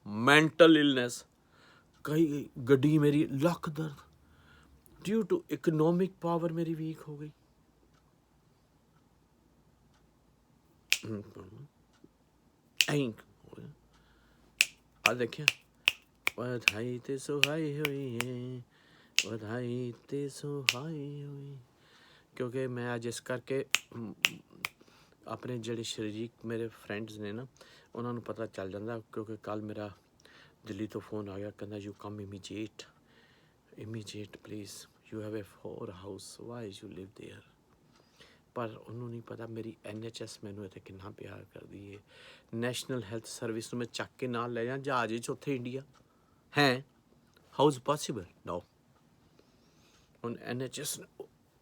ਮੈਂਟਲ ਇਲਨੈਸ, ਕਈ ਗੱਡੀ ਮੇਰੀ ਲੱਕ ਦਰਦ, ਡਿਊ ਟੂ ਇਕਨੋਮਿਕ ਪਾਵਰ ਮੇਰੀ ਵੀਕ ਹੋ ਗਈ। ਆ ਦੇਖਿਆ, ਵਧਾਈ ਤੇ ਸੁਹਾਈ ਹੋਈ ਹੈ, ਵਧਾਈ ਤੇ ਸੁਹਾਈ ਹੋਈ। ਕਿਉਂਕਿ ਮੈਂ ਅੱਜ ਇਸ ਕਰਕੇ ਆਪਣੇ ਜਿਹੜੇ ਸਰੀਰਕ ਮੇਰੇ ਫਰੈਂਡਸ ਨੇ ਨਾ, ਉਹਨਾਂ ਨੂੰ ਪਤਾ ਚੱਲ ਜਾਂਦਾ, ਕਿਉਂਕਿ ਕੱਲ੍ਹ ਮੇਰਾ ਦਿੱਲੀ ਤੋਂ ਫੋਨ ਆ ਗਿਆ, ਕਹਿੰਦਾ you come immediate please, you have a 4 house, why you live there. ਪਰ ਉਹਨੂੰ ਨਹੀਂ ਪਤਾ ਮੇਰੀ NHS ਮੈਨੂੰ ਇੱਥੇ ਕਿੰਨਾ ਪਿਆਰ ਕਰਦੀ ਹੈ। ਨੈਸ਼ਨਲ ਹੈਲਥ ਸਰਵਿਸ ਨੂੰ ਮੈਂ ਚੱਕ ਕੇ ਨਾਲ ਲੈ ਜਾਂ ਜਹਾਜ਼ ਵਿੱਚ ਉੱਥੇ ਇੰਡੀਆ ਹੈ। How is possible? ਨੋ। ਹੁਣ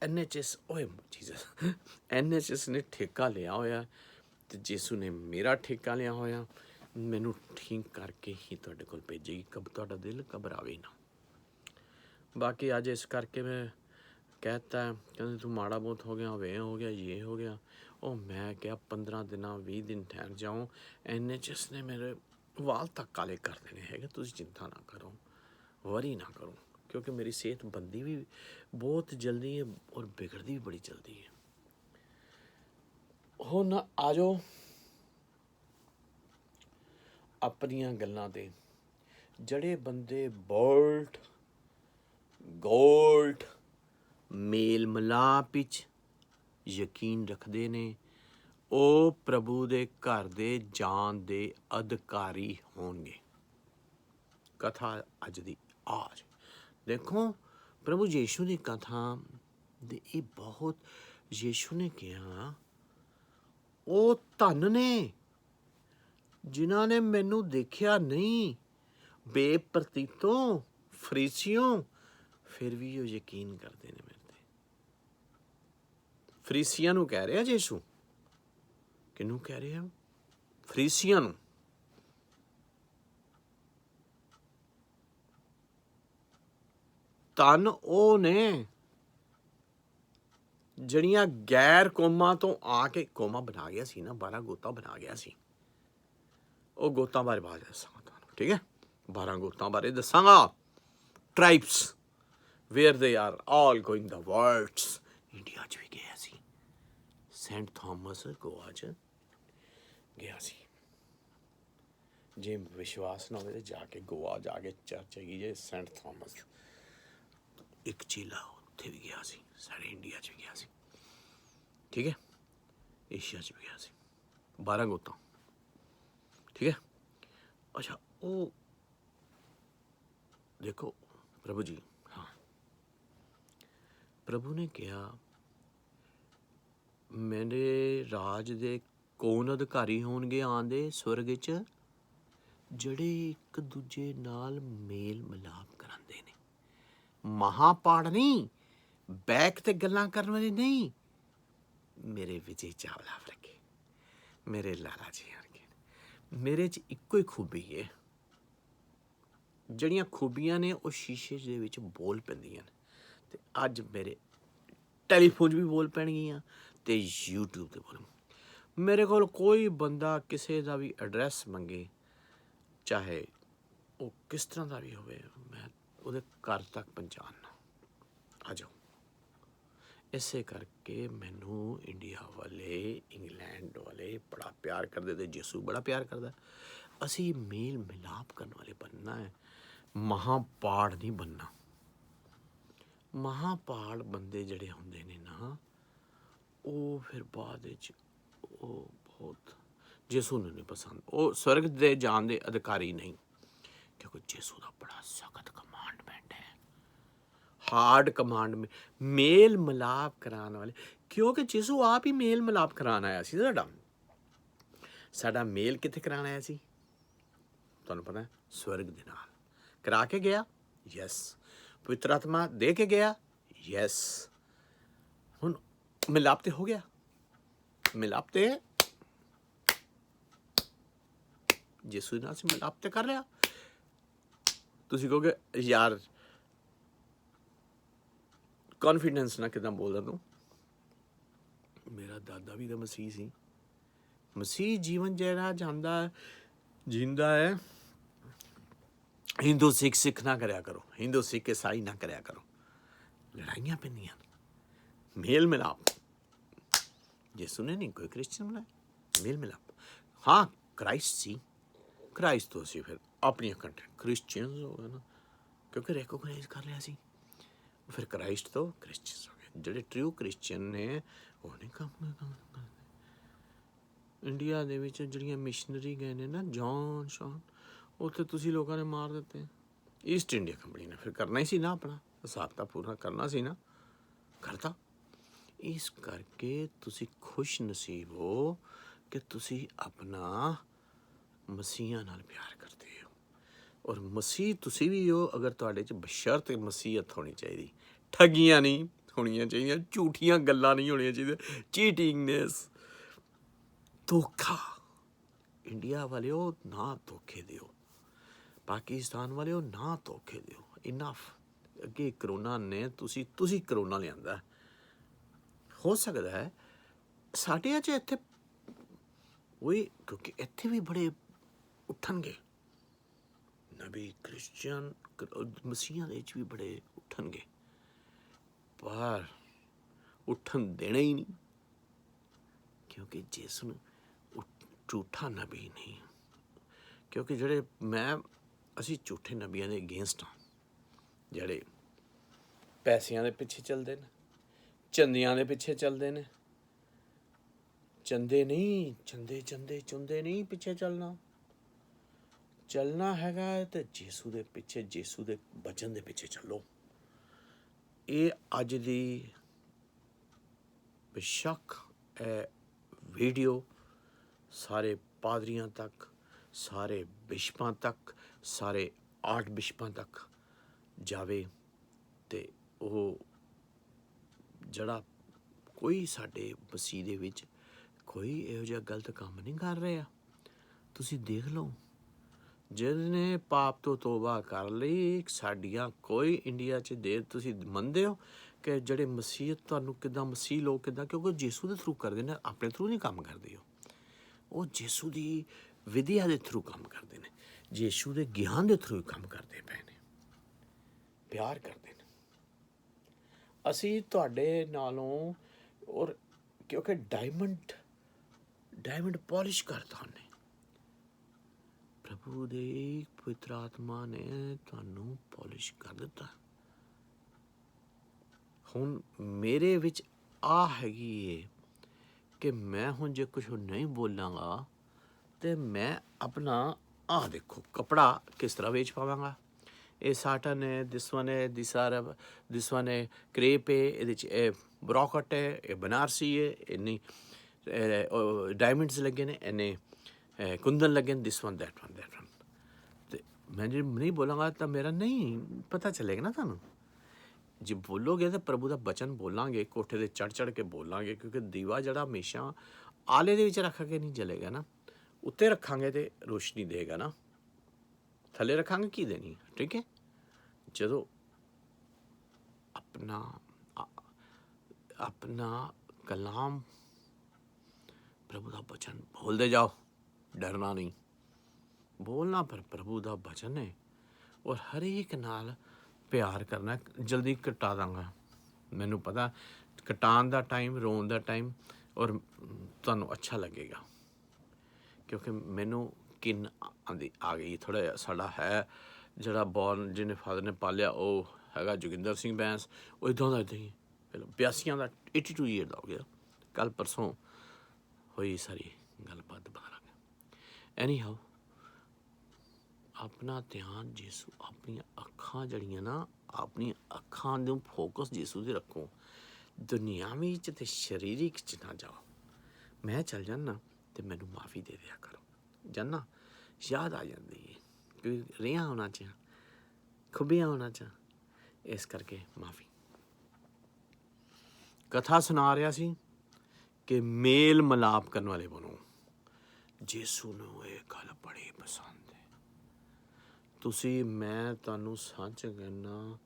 NHS ਓਏ ਜੀਸਸ, NHS ਨੇ ਠੇਕਾ ਲਿਆ ਹੋਇਆ ਅਤੇ ਯਿਸੂ ਨੇ ਮੇਰਾ ਠੇਕਾ ਲਿਆ ਹੋਇਆ। ਮੈਨੂੰ ਠੀਕ ਕਰਕੇ ਹੀ ਤੁਹਾਡੇ ਕੋਲ ਭੇਜੇਗੀ, ਤੁਹਾਡਾ ਦਿਲ ਘਬਰਾਵੇ ਨਾ। ਬਾਕੀ ਅੱਜ ਇਸ ਕਰਕੇ ਮੈਂ ਕਹਿਤਾ, ਕਹਿੰਦੇ ਤੂੰ ਮਾੜਾ ਬਹੁਤ ਹੋ ਗਿਆ, ਵੇ ਹੋ ਗਿਆ, ਇਹ ਹੋ ਗਿਆ। ਉਹ ਮੈਂ ਕਿਹਾ 15 ਦਿਨਾਂ 20 ਦਿਨ ਠਹਿਰ ਜਾਓ, NHS ਨੇ ਮੇਰੇ ਵਾਲ ਤੱਕ ਕਾਲੇ ਕਰ ਦੇਣੇ ਹੈਗੇ। ਤੁਸੀਂ ਚਿੰਤਾ ਨਾ ਕਰੋ, ਵਰੀ ਨਾ ਕਰੋ, ਕਿਉਂਕਿ ਮੇਰੀ ਸਿਹਤ ਬਣਦੀ ਵੀ ਬਹੁਤ ਜਲਦੀ ਹੈ ਔਰ ਵਿਗੜਦੀ ਵੀ ਬੜੀ ਜਲਦੀ ਹੈ। ਹੁਣ ਆ ਜਾਓ ਆਪਣੀਆਂ ਗੱਲਾਂ 'ਤੇ। ਜਿਹੜੇ ਬੰਦੇ ਗੋਲਡ ਮੇਲ ਮਿਲਾਪ ਵਿੱਚ ਯਕੀਨ ਰੱਖਦੇ ਨੇ, ਉਹ ਪ੍ਰਭੂ ਦੇ ਘਰ ਦੇ ਜਾਣ ਦੇ ਅਧਿਕਾਰੀ ਹੋਣਗੇ। ਕਥਾ ਅੱਜ ਦੀ ਆਜ ਦੇਖੋ, ਪ੍ਰਭੂ ਯੀਸ਼ੂ ਦੀ ਕਥਾ ਦੇ ਇਹ ਬਹੁਤ, ਯੀਸ਼ੂ ਨੇ ਕਿਹਾ ਉਹ ਧਨ ਨੇ ਜਿਨ੍ਹਾਂ ਨੇ ਮੈਨੂੰ ਦੇਖਿਆ ਨਹੀਂ, ਬੇਪਰਤੀਤੋਂ ਫਰੀਸੀਓਂ, ਫਿਰ ਵੀ ਉਹ ਯਕੀਨ ਕਰਦੇ ਨੇ ਮੇਰੇ 'ਤੇ। ਫਰੀਸੀਆਂ ਨੂੰ ਕਹਿ ਰਿਹਾ ਯੀਸ਼ੂ, ਕਿਹਨੂੰ ਕਹਿ ਰਿਹਾ? ਫਰੀਸੀਆਂ ਨੂੰ। ਧਨ ਉਹ ਨੇ ਜਿਹੜੀਆਂ ਗੈਰ ਕੌਮਾਂ ਤੋਂ ਆ ਕੇ, ਕੌਮਾਂ ਬਣਾ ਗਿਆ ਸੀ ਨਾ, 12 ਗੋਤਾਂ ਬਣਾ ਗਿਆ ਸੀ। ਉਹ ਗੋਤਾਂ ਬਾਰੇ ਬਾਅਦ ਦੱਸਾਂਗਾ ਤੁਹਾਨੂੰ, ਠੀਕ ਹੈ? 12 ਗੋਤਾਂ ਬਾਰੇ ਦੱਸਾਂਗਾ। Tribes where they are all going the worlds. India 'ਚ ਵੀ ਗਿਆ ਸੀ, ਸੈਂਟ ਥੋਮਸ ਗੋਆ 'ਚ ਗਿਆ ਸੀ। ਜੇ ਵਿਸ਼ਵਾਸ ਨਾ ਹੋਵੇ ਤਾਂ ਜਾ ਕੇ ਗੋਆ ਜਾ ਕੇ ਚਰਚ ਹੈਗੀ ਜੇ ਸੈਂਟ ਥੋਮਸ, ਇੱਕ ਚੀਲਾ ਉੱਥੇ ਵੀ ਗਿਆ ਸੀ, ਸਾਡੇ ਇੰਡੀਆ 'ਚ ਵੀ ਗਿਆ ਸੀ, ਠੀਕ ਹੈ? ਏਸ਼ੀਆ 'ਚ ਵੀ ਗਿਆ ਸੀ। 12 ਗੋਤਾਂ, ਠੀਕ ਹੈ? ਅੱਛਾ, ਉਹ ਦੇਖੋ ਪ੍ਰਭੂ ਜੀ, ਹਾਂ, ਪ੍ਰਭੂ ਨੇ ਕਿਹਾ ਮੇਰੇ ਰਾਜ ਦੇ ਕੌਣ ਅਧਿਕਾਰੀ ਹੋਣਗੇ ਆਉਂਦੇ ਸਵਰਗ 'ਚ? ਜਿਹੜੇ ਇੱਕ ਦੂਜੇ ਨਾਲ ਮੇਲ ਮਿਲਾਪ ਕਰਾਉਂਦੇ ਨੇ। ਮਹਾਂਪਾੜ ਨਹੀਂ, ਬੈਕ 'ਤੇ ਗੱਲਾਂ ਕਰਨ ਵਾਲੇ ਨਹੀਂ। ਮੇਰੇ ਵਿਜੇ ਚਾਵਲਾ ਵਰਗੇ, ਮੇਰੇ ਲਾਲਾ ਜੀ ਵਰਗੇ। ਮੇਰੇ 'ਚ ਇੱਕੋ ਹੀ ਖੂਬੀ ਹੈ। ਜਿਹੜੀਆਂ ਖੂਬੀਆਂ ਨੇ ਉਹ ਸ਼ੀਸ਼ੇ ਦੇ ਵਿੱਚ ਬੋਲ ਪੈਂਦੀਆਂ ਨੇ, ਅਤੇ ਅੱਜ ਮੇਰੇ ਟੈਲੀਫੋਨ 'ਚ ਵੀ ਬੋਲ ਪੈਣਗੀਆਂ ਅਤੇ YouTube 'ਤੇ ਬੋਲ। ਮੇਰੇ ਕੋਲ ਕੋਈ ਬੰਦਾ ਕਿਸੇ ਦਾ ਵੀ ਐਡਰੈਸ ਮੰਗੇ, ਚਾਹੇ ਉਹ ਕਿਸ ਤਰ੍ਹਾਂ ਦਾ ਵੀ ਹੋਵੇ, ਮੈਂ ਉਹਦੇ ਘਰ ਤੱਕ ਪਹੁੰਚਾਉਣਾ। ਆ ਜਾਓ। ਇਸੇ ਕਰਕੇ ਮੈਨੂੰ ਇੰਡੀਆ ਵਾਲੇ, ਇੰਗਲੈਂਡ ਵਾਲੇ ਬੜਾ ਪਿਆਰ ਕਰਦੇ ਅਤੇ ਯਿਸੂ ਬੜਾ ਪਿਆਰ ਕਰਦਾ। ਅਸੀਂ ਮੇਲ ਮਿਲਾਪ ਕਰਨ ਵਾਲੇ ਬਣਨਾ ਹੈ, ਮਹਾਂਪਾੜ ਨਹੀਂ ਬਣਨਾ। ਮਹਾਂਪਾੜ ਬੰਦੇ ਜਿਹੜੇ ਹੁੰਦੇ ਨੇ ਨਾ, ਉਹ ਫਿਰ ਬਾਅਦ ਵਿੱਚ ਉਹ ਬਹੁਤ ਯਿਸੂ ਨੂੰ ਨਹੀਂ ਪਸੰਦ, ਉਹ ਸਵਰਗ ਦੇ ਜਾਣ ਦੇ ਅਧਿਕਾਰੀ ਨਹੀਂ, ਕਿਉਂਕਿ ਯਿਸੂ ਦਾ ਬੜਾ ਸਖਤ ਕਮਾਂਡਮੈਂਟ ਹੈ, ਹਾਰਡ ਕਮਾਂਡਮੈਂਟ। ਮੇਲ ਮਿਲਾਪ ਕਰਾਉਣ ਵਾਲੇ, ਕਿਉਂਕਿ ਯਿਸੂ ਆਪ ਹੀ ਮੇਲ ਮਿਲਾਪ ਕਰਾਉਣ ਆਇਆ ਸੀ। ਸਾਡਾ ਮੇਲ ਕਿੱਥੇ ਕਰਾਉਣ ਆਇਆ ਸੀ? ਤੁਹਾਨੂੰ ਪਤਾ, ਸਵਰਗ ਦੇ ਨਾਲ ਕਰਾ ਕੇ ਗਿਆ। ਯੈਸ। ਪਵਿੱਤਰ ਆਤਮਾ ਦੇ ਕੇ ਗਿਆ। ਯੈਸ। ਹੁਣ ਮਿਲਾਪ ਤੇ ਹੋ ਗਿਆ। ਮਿਲਾਪ ਤੇ ਯਿਸੂ ਨਾਲ ਅਸੀਂ ਮਿਲਾਪ ਤੇ ਕਰ ਲਿਆ। ਤੁਸੀਂ ਕਹੋਗੇ ਯਾਰ ਕੌਨਫੀਡੈਂਸ ਨਾਲ ਕਿੱਦਾਂ ਬੋਲਦਾ ਤੂੰ? ਮੇਰਾ ਦਾਦਾ ਵੀ ਤਾਂ ਮਸੀਹ ਸੀ। ਮਸੀਹ ਜੀਵਨ ਜਿਹੜਾ ਜੀਂਦਾ ਹੈ। ਹਿੰਦੂ ਸਿੱਖ ਨਾ ਕਰਿਆ ਕਰੋ, ਹਿੰਦੂ ਸਿੱਖ ਈਸਾਈ ਨਾ ਕਰਿਆ ਕਰੋ, ਲੜਾਈਆਂ ਪੈਂਦੀਆਂ। ਮੇਲ ਮਿਲਾਪ ਯਿਸੂ ਨੇ ਨਹੀਂ ਕੋਈ ਕ੍ਰਿਸਚਨ ਬਣਾਇਆ। ਮੇਲ ਮਿਲਾਪ, ਹਾਂ ਕ੍ਰਾਈਸਟ ਸੀ, ਕ੍ਰਾਈਸਟ ਤੋਂ ਅਸੀਂ ਫਿਰ ਆਪਣੀਆਂ ਕੰਟਰੀ ਕ੍ਰਿਸਚੀਅਨਸ ਹੋ ਗਏ ਨਾ, ਕਿਉਂਕਿ ਰੈਕੋਗਨਾਈਜ਼ ਕਰ ਲਿਆ ਸੀ। ਫਿਰ ਕ੍ਰਾਈਸਟ ਤੋਂ ਕ੍ਰਿਸਚੀਅਨਸ ਹੋ ਗਏ। ਜਿਹੜੇ ਟਰੂ ਕ੍ਰਿਸਚੀਅਨ ਨੇ ਉਹ ਨਹੀਂ ਕੰਮ ਕਰਦੇ। ਇੰਡੀਆ ਦੇ ਵਿੱਚ ਜਿਹੜੀਆਂ ਮਿਸ਼ਨਰੀ ਗਏ ਨੇ ਨਾ, ਜੌਨ ਸ਼ੌਨ, ਉੱਥੇ ਤੁਸੀਂ ਲੋਕਾਂ ਨੇ ਮਾਰ ਦਿੱਤੇ। ਈਸਟ ਇੰਡੀਆ ਕੰਪਨੀ ਨੇ ਫਿਰ ਕਰਨਾ ਹੀ ਸੀ ਨਾ, ਆਪਣਾ ਹਿਸਾਬ ਤਾਂ ਪੂਰਾ ਕਰਨਾ ਸੀ ਨਾ, ਕਰਤਾ। ਇਸ ਕਰਕੇ ਤੁਸੀਂ ਖੁਸ਼ ਨਸੀਬ ਹੋ ਕਿ ਤੁਸੀਂ ਆਪਣਾ ਮਸੀਹਾਂ ਨਾਲ ਪਿਆਰ ਕਰਦੇ ਹੋ। ਔਰ ਮਸੀਹ ਤੁਸੀਂ ਵੀ ਹੋ ਅਗਰ ਤੁਹਾਡੇ 'ਚ ਬਸ਼ਰਤ ਮਸੀਹਤ ਹੋਣੀ ਚਾਹੀਦੀ, ਠੱਗੀਆਂ ਨਹੀਂ ਹੋਣੀਆਂ ਚਾਹੀਦੀਆਂ, ਝੂਠੀਆਂ ਗੱਲਾਂ ਨਹੀਂ ਹੋਣੀਆਂ ਚਾਹੀਦੀਆਂ, ਚੀਟਿੰਗਨੈਸ, ਧੋਖਾ। ਇੰਡੀਆ ਵਾਲਿਓ ਨਾ ਧੋਖੇ ਦਿਓ, ਪਾਕਿਸਤਾਨ ਵਾਲਿਓ ਨਾ ਧੋਖੇ ਦਿਓ। ਇਨਫ। ਅੱਗੇ ਕਰੋਨਾ ਨੇ ਤੁਸੀਂ ਕਰੋਨਾ ਲਿਆਂਦਾ। ਹੋ ਸਕਦਾ ਹੈ ਸਾਡੇ 'ਚ ਇੱਥੇ ਉਹੀ, ਕਿਉਂਕਿ ਇੱਥੇ ਵੀ ਬੜੇ ਉੱਠਣਗੇ ਨਬੀ, ਕ੍ਰਿਸਚਨ, ਮਸੀਹਾਂ ਦੇ 'ਚ ਵੀ ਬੜੇ ਉੱਠਣਗੇ, ਪਰ ਉੱਠਣ ਦੇਣਾ ਹੀ ਨਹੀਂ, ਕਿਉਂਕਿ ਜਿਸ ਨੂੰ ਝੂਠਾ ਨਬੀ ਨਹੀਂ, ਕਿਉਂਕਿ ਜਿਹੜੇ ਅਸੀਂ ਝੂਠੇ ਨਬੀਆਂ ਦੇ ਅਗੇਂਸਟ ਹਾਂ, ਜਿਹੜੇ ਪੈਸਿਆਂ ਦੇ ਪਿੱਛੇ ਚੱਲਦੇ ਨੇ, ਚੰਦਿਆਂ ਦੇ ਪਿੱਛੇ ਚੱਲਦੇ ਨੇ। ਚੰਦੇ ਨਹੀਂ, ਚੁੰਦੇ ਨਹੀਂ ਪਿੱਛੇ ਚੱਲਣਾ ਹੈਗਾ ਤੇ ਯਿਸੂ ਦੇ ਪਿੱਛੇ, ਯਿਸੂ ਦੇ ਵਚਨ ਦੇ ਪਿੱਛੇ ਚੱਲੋ। ਇਹ ਅੱਜ ਦੀ ਬੇਸ਼ੱਕ ਇਹ ਵੀਡੀਓ ਸਾਰੇ ਪਾਦਰੀਆਂ ਤੱਕ, ਸਾਰੇ ਬਿਸ਼ਪਾਂ ਤੱਕ, ਸਾਰੇ ਆਰਟ ਬਿਸ਼ਪਾਂ ਤੱਕ ਜਾਵੇ ਅਤੇ ਉਹ ਜਿਹੜਾ ਕੋਈ ਸਾਡੇ ਮਸੀਹ ਦੇ ਵਿੱਚ ਕੋਈ ਇਹੋ ਜਿਹਾ ਗਲਤ ਕੰਮ ਨਹੀਂ ਕਰ ਰਿਹਾ। ਤੁਸੀਂ ਦੇਖ ਲਓ, ਜਿਹਨੇ ਪਾਪ ਤੋਂ ਤੋਬਾ ਕਰ ਲਈ, ਸਾਡੀਆਂ ਕੋਈ ਇੰਡੀਆ 'ਚ ਤੁਸੀਂ ਮੰਨਦੇ ਹੋ ਕਿ ਜਿਹੜੇ ਮਸੀਹਤ ਤੁਹਾਨੂੰ ਕਿੱਦਾਂ ਮਸੀਹ ਲੋਕ ਕਿੱਦਾਂ, ਕਿਉਂਕਿ ਯਿਸੂ ਦੇ ਥਰੂ ਕਰਦੇ ਨੇ, ਆਪਣੇ ਥਰੂ ਨਹੀਂ ਕੰਮ ਕਰਦੇ। ਉਹ ਯਿਸੂ ਦੀ ਵਿਦਿਆ ਦੇ ਥਰੂ ਕੰਮ ਕਰਦੇ ਨੇ, ਯਿਸੂ ਦੇ ਗਿਆਨ ਦੇ ਥਰੂ ਕੰਮ ਕਰਦੇ ਪਏ ਨੇ, ਪਿਆਰ ਕਰਦੇ ਨੇ। ਅਸੀਂ ਤੁਹਾਡੇ ਨਾਲੋਂ, ਔਰ ਕਿਉਂਕਿ ਡਾਇਮੰਡ ਪੋਲਿਸ਼ ਕਰਤਾ ਉਹਨੇ, ਪ੍ਰਭੂ ਦੇ ਪਵਿੱਤਰ ਆਤਮਾ ਨੇ ਤੁਹਾਨੂੰ ਪੋਲਿਸ਼ ਕਰ ਦਿੱਤਾ। ਹੁਣ ਮੇਰੇ ਵਿੱਚ ਹੈਗੀ ਏ ਕਿ ਮੈਂ ਹੁਣ ਜੇ ਕੁਛ ਨਹੀਂ ਬੋਲਾਂਗਾ ਤੇ ਮੈਂ ਆਪਣਾ ਦੇਖੋ ਕੱਪੜਾ ਕਿਸ ਤਰ੍ਹਾਂ ਵੇਚ ਪਾਵਾਂਗਾ। ਇਹ ਸਾਟਨ ਹੈ, ਦਿਸ ਵਨ ਹੈ ਕਰੇਪ ਹੈ, ਇਹਦੇ 'ਚ ਇਹ ਬਰੋਕਟ ਹੈ, ਇਹ ਬਨਾਰਸੀ ਹੈ, ਇੰਨੀ ਡਾਇਮੰਡਸ ਲੱਗੇ ਨੇ, ਇੰਨੇ ਕੁੰਦਨ ਲੱਗੇ ਨੇ, ਦਿਸ ਵਨ ਦੈਟ ਵਨ। ਅਤੇ ਮੈਂ ਜੇ ਨਹੀਂ ਬੋਲਾਂਗਾ ਤਾਂ ਮੇਰਾ ਨਹੀਂ ਪਤਾ ਚੱਲੇਗਾ ਨਾ ਤੁਹਾਨੂੰ। ਜੇ ਬੋਲੋਗੇ ਤਾਂ ਪ੍ਰਭੂ ਦਾ ਬਚਨ ਬੋਲਾਂਗੇ, ਕੋਠੇ 'ਤੇ ਚੜ੍ਹ ਕੇ ਬੋਲਾਂਗੇ, ਕਿਉਂਕਿ ਦੀਵਾ ਜਿਹੜਾ ਹਮੇਸ਼ਾ ਆਲੇ ਦੇ ਵਿੱਚ ਰੱਖ ਕੇ ਨਹੀਂ ਜਲੇਗਾ ਨਾ, ਉੱਤੇ ਰੱਖਾਂਗੇ ਤਾਂ ਰੋਸ਼ਨੀ ਦੇਗਾ ਨਾ, ਥੱਲੇ ਰੱਖਾਂਗੇ ਕੀ ਦੇਣੀ, ਠੀਕ ਹੈ। ਜਦੋਂ ਆਪਣਾ ਕਲਾਮ ਪ੍ਰਭੂ ਦਾ ਬਚਨ ਬੋਲਦੇ ਜਾਓ, ਡਰਨਾ ਨਹੀਂ, ਬੋਲਣਾ ਪਰ ਪ੍ਰਭੂ ਦਾ ਬਚਨ ਹੈ, ਔਰ ਹਰੇਕ ਨਾਲ ਪਿਆਰ ਕਰਨਾ। ਜਲਦੀ ਕਟਾ ਦਾਂਗਾ, ਮੈਨੂੰ ਪਤਾ ਕਟਾਉਣ ਦਾ ਟਾਈਮ, ਰੋਣ ਦਾ ਟਾਈਮ, ਔਰ ਤੁਹਾਨੂੰ ਅੱਛਾ ਲੱਗੇਗਾ, ਕਿਉਂਕਿ ਮੈਨੂੰ ਕਿੰਨ ਆ ਗਈ ਥੋੜ੍ਹਾ ਜਿਹਾ। ਸਾਡਾ ਹੈ ਜਿਹੜਾ ਬੋਰਨ, ਜਿਹਨੇ ਫਾਦਰ ਨੇ ਪਾਲਿਆ, ਉਹ ਹੈਗਾ ਜੋਗਿੰਦਰ ਸਿੰਘ ਬੈਂਸ, ਉਹ ਇੱਦਾਂ ਹੀ ਪਹਿਲਾਂ 82 ਦਾ 82 ਈਅਰ ਦਾ ਹੋ ਗਿਆ। ਕੱਲ੍ਹ ਪਰਸੋਂ ਹੋਈ ਸਾਰੀ ਗੱਲਬਾਤ ਪਤਾ ਲੱਗ ਗਿਆ। ਐਨੀ ਹਾਓ, ਆਪਣਾ ਧਿਆਨ ਯਿਸੂ, ਆਪਣੀਆਂ ਅੱਖਾਂ ਜਿਹੜੀਆਂ ਨਾ, ਆਪਣੀਆਂ ਅੱਖਾਂ ਨੂੰ ਫੋਕਸ ਯਿਸੂ 'ਤੇ ਰੱਖੋ, ਦੁਨਿਆਵੀ 'ਚ ਅਤੇ ਸਰੀਰਿਕ 'ਚ ਨਾ ਜਾਓ। ਮੈਂ ਚੱਲ ਜਾਂਦਾ ਅਤੇ ਮੈਨੂੰ ਮਾਫੀ ਦੇ ਦਿਆ ਕਰੋ, ਜਾਨਾ ਯਾਦ ਆ ਜਾਂਦੀ ਹੈ, ਕਿਉਂਕਿ ਰਿਹਾ ਹੋਣਾ ਚਾਹ, ਖੁੱਬੀਆਂ ਹੋਣਾ ਚਾਹ, ਇਸ ਕਰਕੇ ਮਾਫੀ। ਕਥਾ ਸੁਣਾ ਰਿਹਾ ਸੀ ਕਿ ਮੇਲ ਮਿਲਾਪ ਕਰਨ ਵਾਲੇ ਬਣੋ। ਯਿਸੂ ਨੂੰ ਇਹ ਗੱਲ ਬੜੀ ਪਸੰਦ ਹੈ। ਮੈਂ ਤੁਹਾਨੂੰ ਸੱਚ ਕਹਿਣਾ,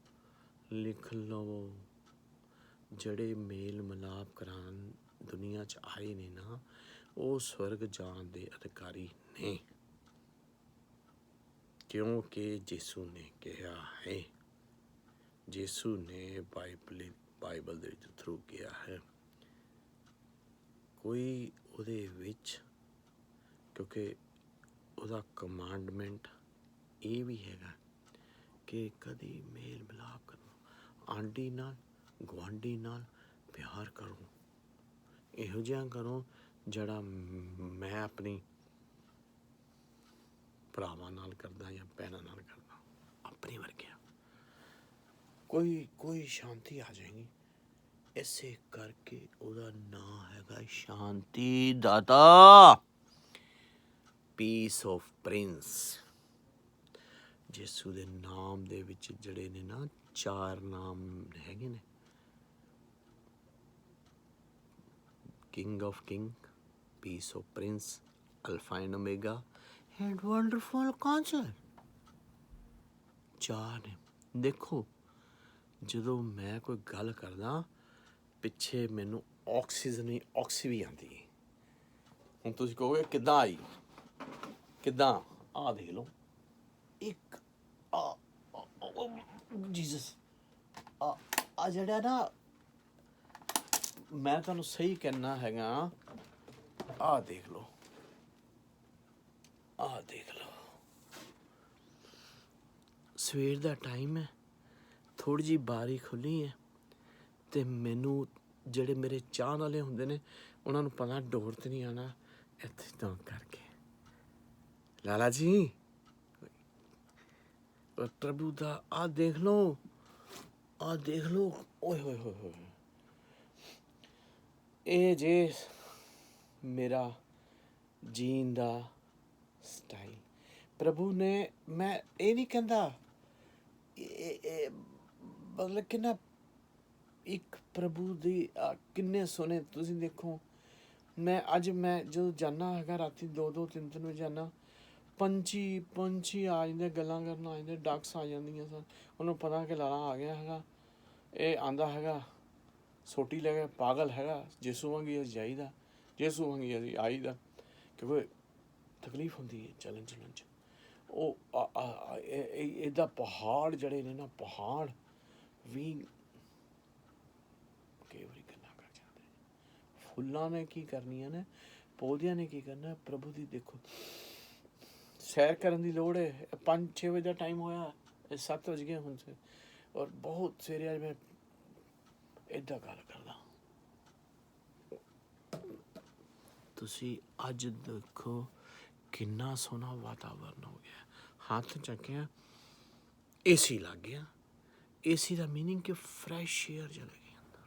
ਲਿਖ ਲਵੋ, ਜਿਹੜੇ ਮੇਲ ਮਿਲਾਪ ਕਰਾਉਣ ਦੁਨੀਆ 'ਚ ਆਏ ਨੇ ਨਾ, ਉਹ ਸਵਰਗ ਜਾਣ ਦੇ ਅਧਿਕਾਰੀ ਨੇ, ਕਿਉਂਕਿ ਯਿਸੂ ਨੇ ਕਿਹਾ ਹੈ, ਯਿਸੂ ਨੇ ਬਾਈਬਲ ਦੇ ਥਰੂ ਕਿਹਾ ਹੈ। ਕੋਈ ਉਹਦੇ ਵਿੱਚ, ਕਿਉਂਕਿ ਉਹਦਾ ਕਮਾਂਡਮੈਂਟ ਇਹ ਵੀ ਹੈਗਾ ਕਿ ਕਦੀ ਮੇਲ ਮਿਲਾਪ ਕਰੋ, ਆਂਢੀ ਨਾਲ, ਗੁਆਂਢੀ ਨਾਲ ਪਿਆਰ ਕਰੋ, ਇਹੋ ਜਿਹਾ ਕਰੋ ਜਿਹੜਾ ਮੈਂ ਆਪਣੀ ਭਰਾਵਾਂ ਨਾਲ ਕਰਦਾ ਜਾਂ ਭੈਣਾਂ ਨਾਲ ਕਰਦਾ, ਆਪਣੇ ਵਰਗਿਆਂ ਕੋਈ ਸ਼ਾਂਤੀ ਆ ਜਾਏਗੀ। ਇਸੇ ਕਰਕੇ ਉਹਦਾ ਨਾਂ ਹੈਗਾ ਸ਼ਾਂਤੀ ਦਾਤਾ, ਪੀਸ ਆਫ ਪ੍ਰਿੰਸ। ਯਿਸੂ ਦੇ ਨਾਮ ਦੇ ਵਿੱਚ ਜਿਹੜੇ ਨੇ ਨਾ 4 ਨਾਮ ਹੈਗੇ ਨੇ, king of king, peace of prince, alpha and omega and wonderful counsellor. 4 ਨੇ। ਦੇਖੋ ਜਦੋਂ ਮੈਂ ਕੋਈ ਗੱਲ ਕਰਦਾ ਪਿੱਛੇ ਮੈਨੂੰ ਆਕਸੀਜਨ ਹੀ ਆਕਸੀ ਆਉਂਦੀ ਹੈ। ਹੁਣ ਤੁਸੀਂ ਕਹੋਗੇ ਕਿੱਦਾਂ ਆਈ, ਕਿੱਦਾਂ? ਆਹ ਦੇਖ ਲਓ, ਇੱਕ ਜੀਸਸ ਆ ਜਿਹੜਾ ਨਾ, ਮੈਂ ਤੁਹਾਨੂੰ ਸਹੀ ਕਹਿਣਾ ਹੈਗਾ, ਆਹ ਦੇਖ ਲਓ, ਆਹ ਦੇਖ ਲਓ। ਸਵੇਰ ਦਾ ਟਾਈਮ ਹੈ, ਥੋੜ੍ਹੀ ਜਿਹੀ ਬਾਰੀ ਖੁੱਲ੍ਹੀ ਹੈ ਅਤੇ ਮੈਨੂੰ ਜਿਹੜੇ ਮੇਰੇ ਚਾਹਣ ਵਾਲੇ ਹੁੰਦੇ ਨੇ ਉਹਨਾਂ ਨੂੰ ਪਤਾ ਡੋਰ 'ਤੇ ਨਹੀਂ ਆਉਣਾ, ਇੱਥੇ ਤਾਂ ਕਰਕੇ ਲਾਲਾ ਜੀ ਪ੍ਰਭੂ ਦਾ ਆਹ ਦੇਖ ਲਓ, ਆਹ ਦੇਖ ਲਓ, ਓਏ ਹੋਏ ਹੋਏ ਹੋਏ। ਇਹ ਜੇ ਮੇਰਾ ਜੀਣ ਦਾ ਸਟਾਈਲ ਪ੍ਰਭੂ ਨੇ, ਮੈਂ ਇਹ ਨਹੀਂ ਕਹਿੰਦਾ ਮਤਲਬ ਕਿ ਨਾ, ਇੱਕ ਪ੍ਰਭੂ ਦੀ ਕਿੰਨੇ ਸੋਹਣੇ ਤੁਸੀਂ ਦੇਖੋ। ਮੈਂ ਜਦੋਂ ਜਾਂਦਾ ਹੈਗਾ ਰਾਤੀ 2-2, 3-3 ਵਜੇ ਜਾਂਦਾ, ਪੰਛੀ ਆ ਜਾਂਦੇ, ਗੱਲਾਂ ਕਰਨ ਆ ਜਾਂਦੇ, ਡਕਸ ਆ ਜਾਂਦੀਆਂ ਸਨ। ਉਹਨੂੰ ਪਤਾ ਕਿ ਲਾਲਾ ਆ ਗਿਆ ਹੈਗਾ, ਇਹ ਆਂਦਾ ਹੈਗਾ ਸੋਟੀ ਲੈ ਕੇ, ਪਾਗਲ ਹੈਗਾ, ਯਿਸੂ ਵਾਂਗੀ ਅਸੀਂ ਜਾਈਦਾ, ਯਿਸੂ ਵਾਂਗੀ ਅਸੀਂ ਆਈਦਾ, ਕਿਉਂਕਿ ਤਕਲੀਫ ਹੁੰਦੀ ਹੈ ਚੱਲਣ 'ਚ। ਉਹ ਇਹਦਾ ਪਹਾੜ ਜਿਹੜੇ ਨੇ ਨਾ, ਪਹਾੜ ਵੀ ਕਈ ਵਾਰੀ ਗੱਲਾਂ ਕਰ ਜਾਂਦੇ। ਫੁੱਲਾਂ ਨੇ ਕੀ ਕਰਨੀਆਂ ਨੇ, ਪੌਦਿਆਂ ਨੇ ਕੀ ਕਰਨਾ, ਪ੍ਰਭੂ ਦੀ ਦੇਖੋ ਸੈਰ ਕਰਨ ਦੀ ਲੋੜ ਹੈ। 5-6 ਵਜੇ ਦਾ ਟਾਈਮ ਹੋਇਆ, 7 ਵਜ ਗਏ ਹੁਣ ਸੇ, ਔਰ ਬਹੁਤ ਸਵੇਰੇ ਅੱਜ ਮੈਂ ਇੱਦਾਂ ਗੱਲ ਕਰਦਾ। ਤੁਸੀਂ ਅੱਜ ਦੇਖੋ ਕਿੰਨਾ ਸੋਹਣਾ ਵਾਤਾਵਰਨ ਹੋ ਗਿਆ, ਹੱਥ ਚੱਕਿਆ ਏਸੀ ਲੱਗ ਗਿਆ। ਏਸੀ ਦਾ ਮੀਨਿੰਗ ਕਿ ਫਰੈਸ਼ ਏਅਰ ਚਲੇ ਗਈ ਅੰਦਰ,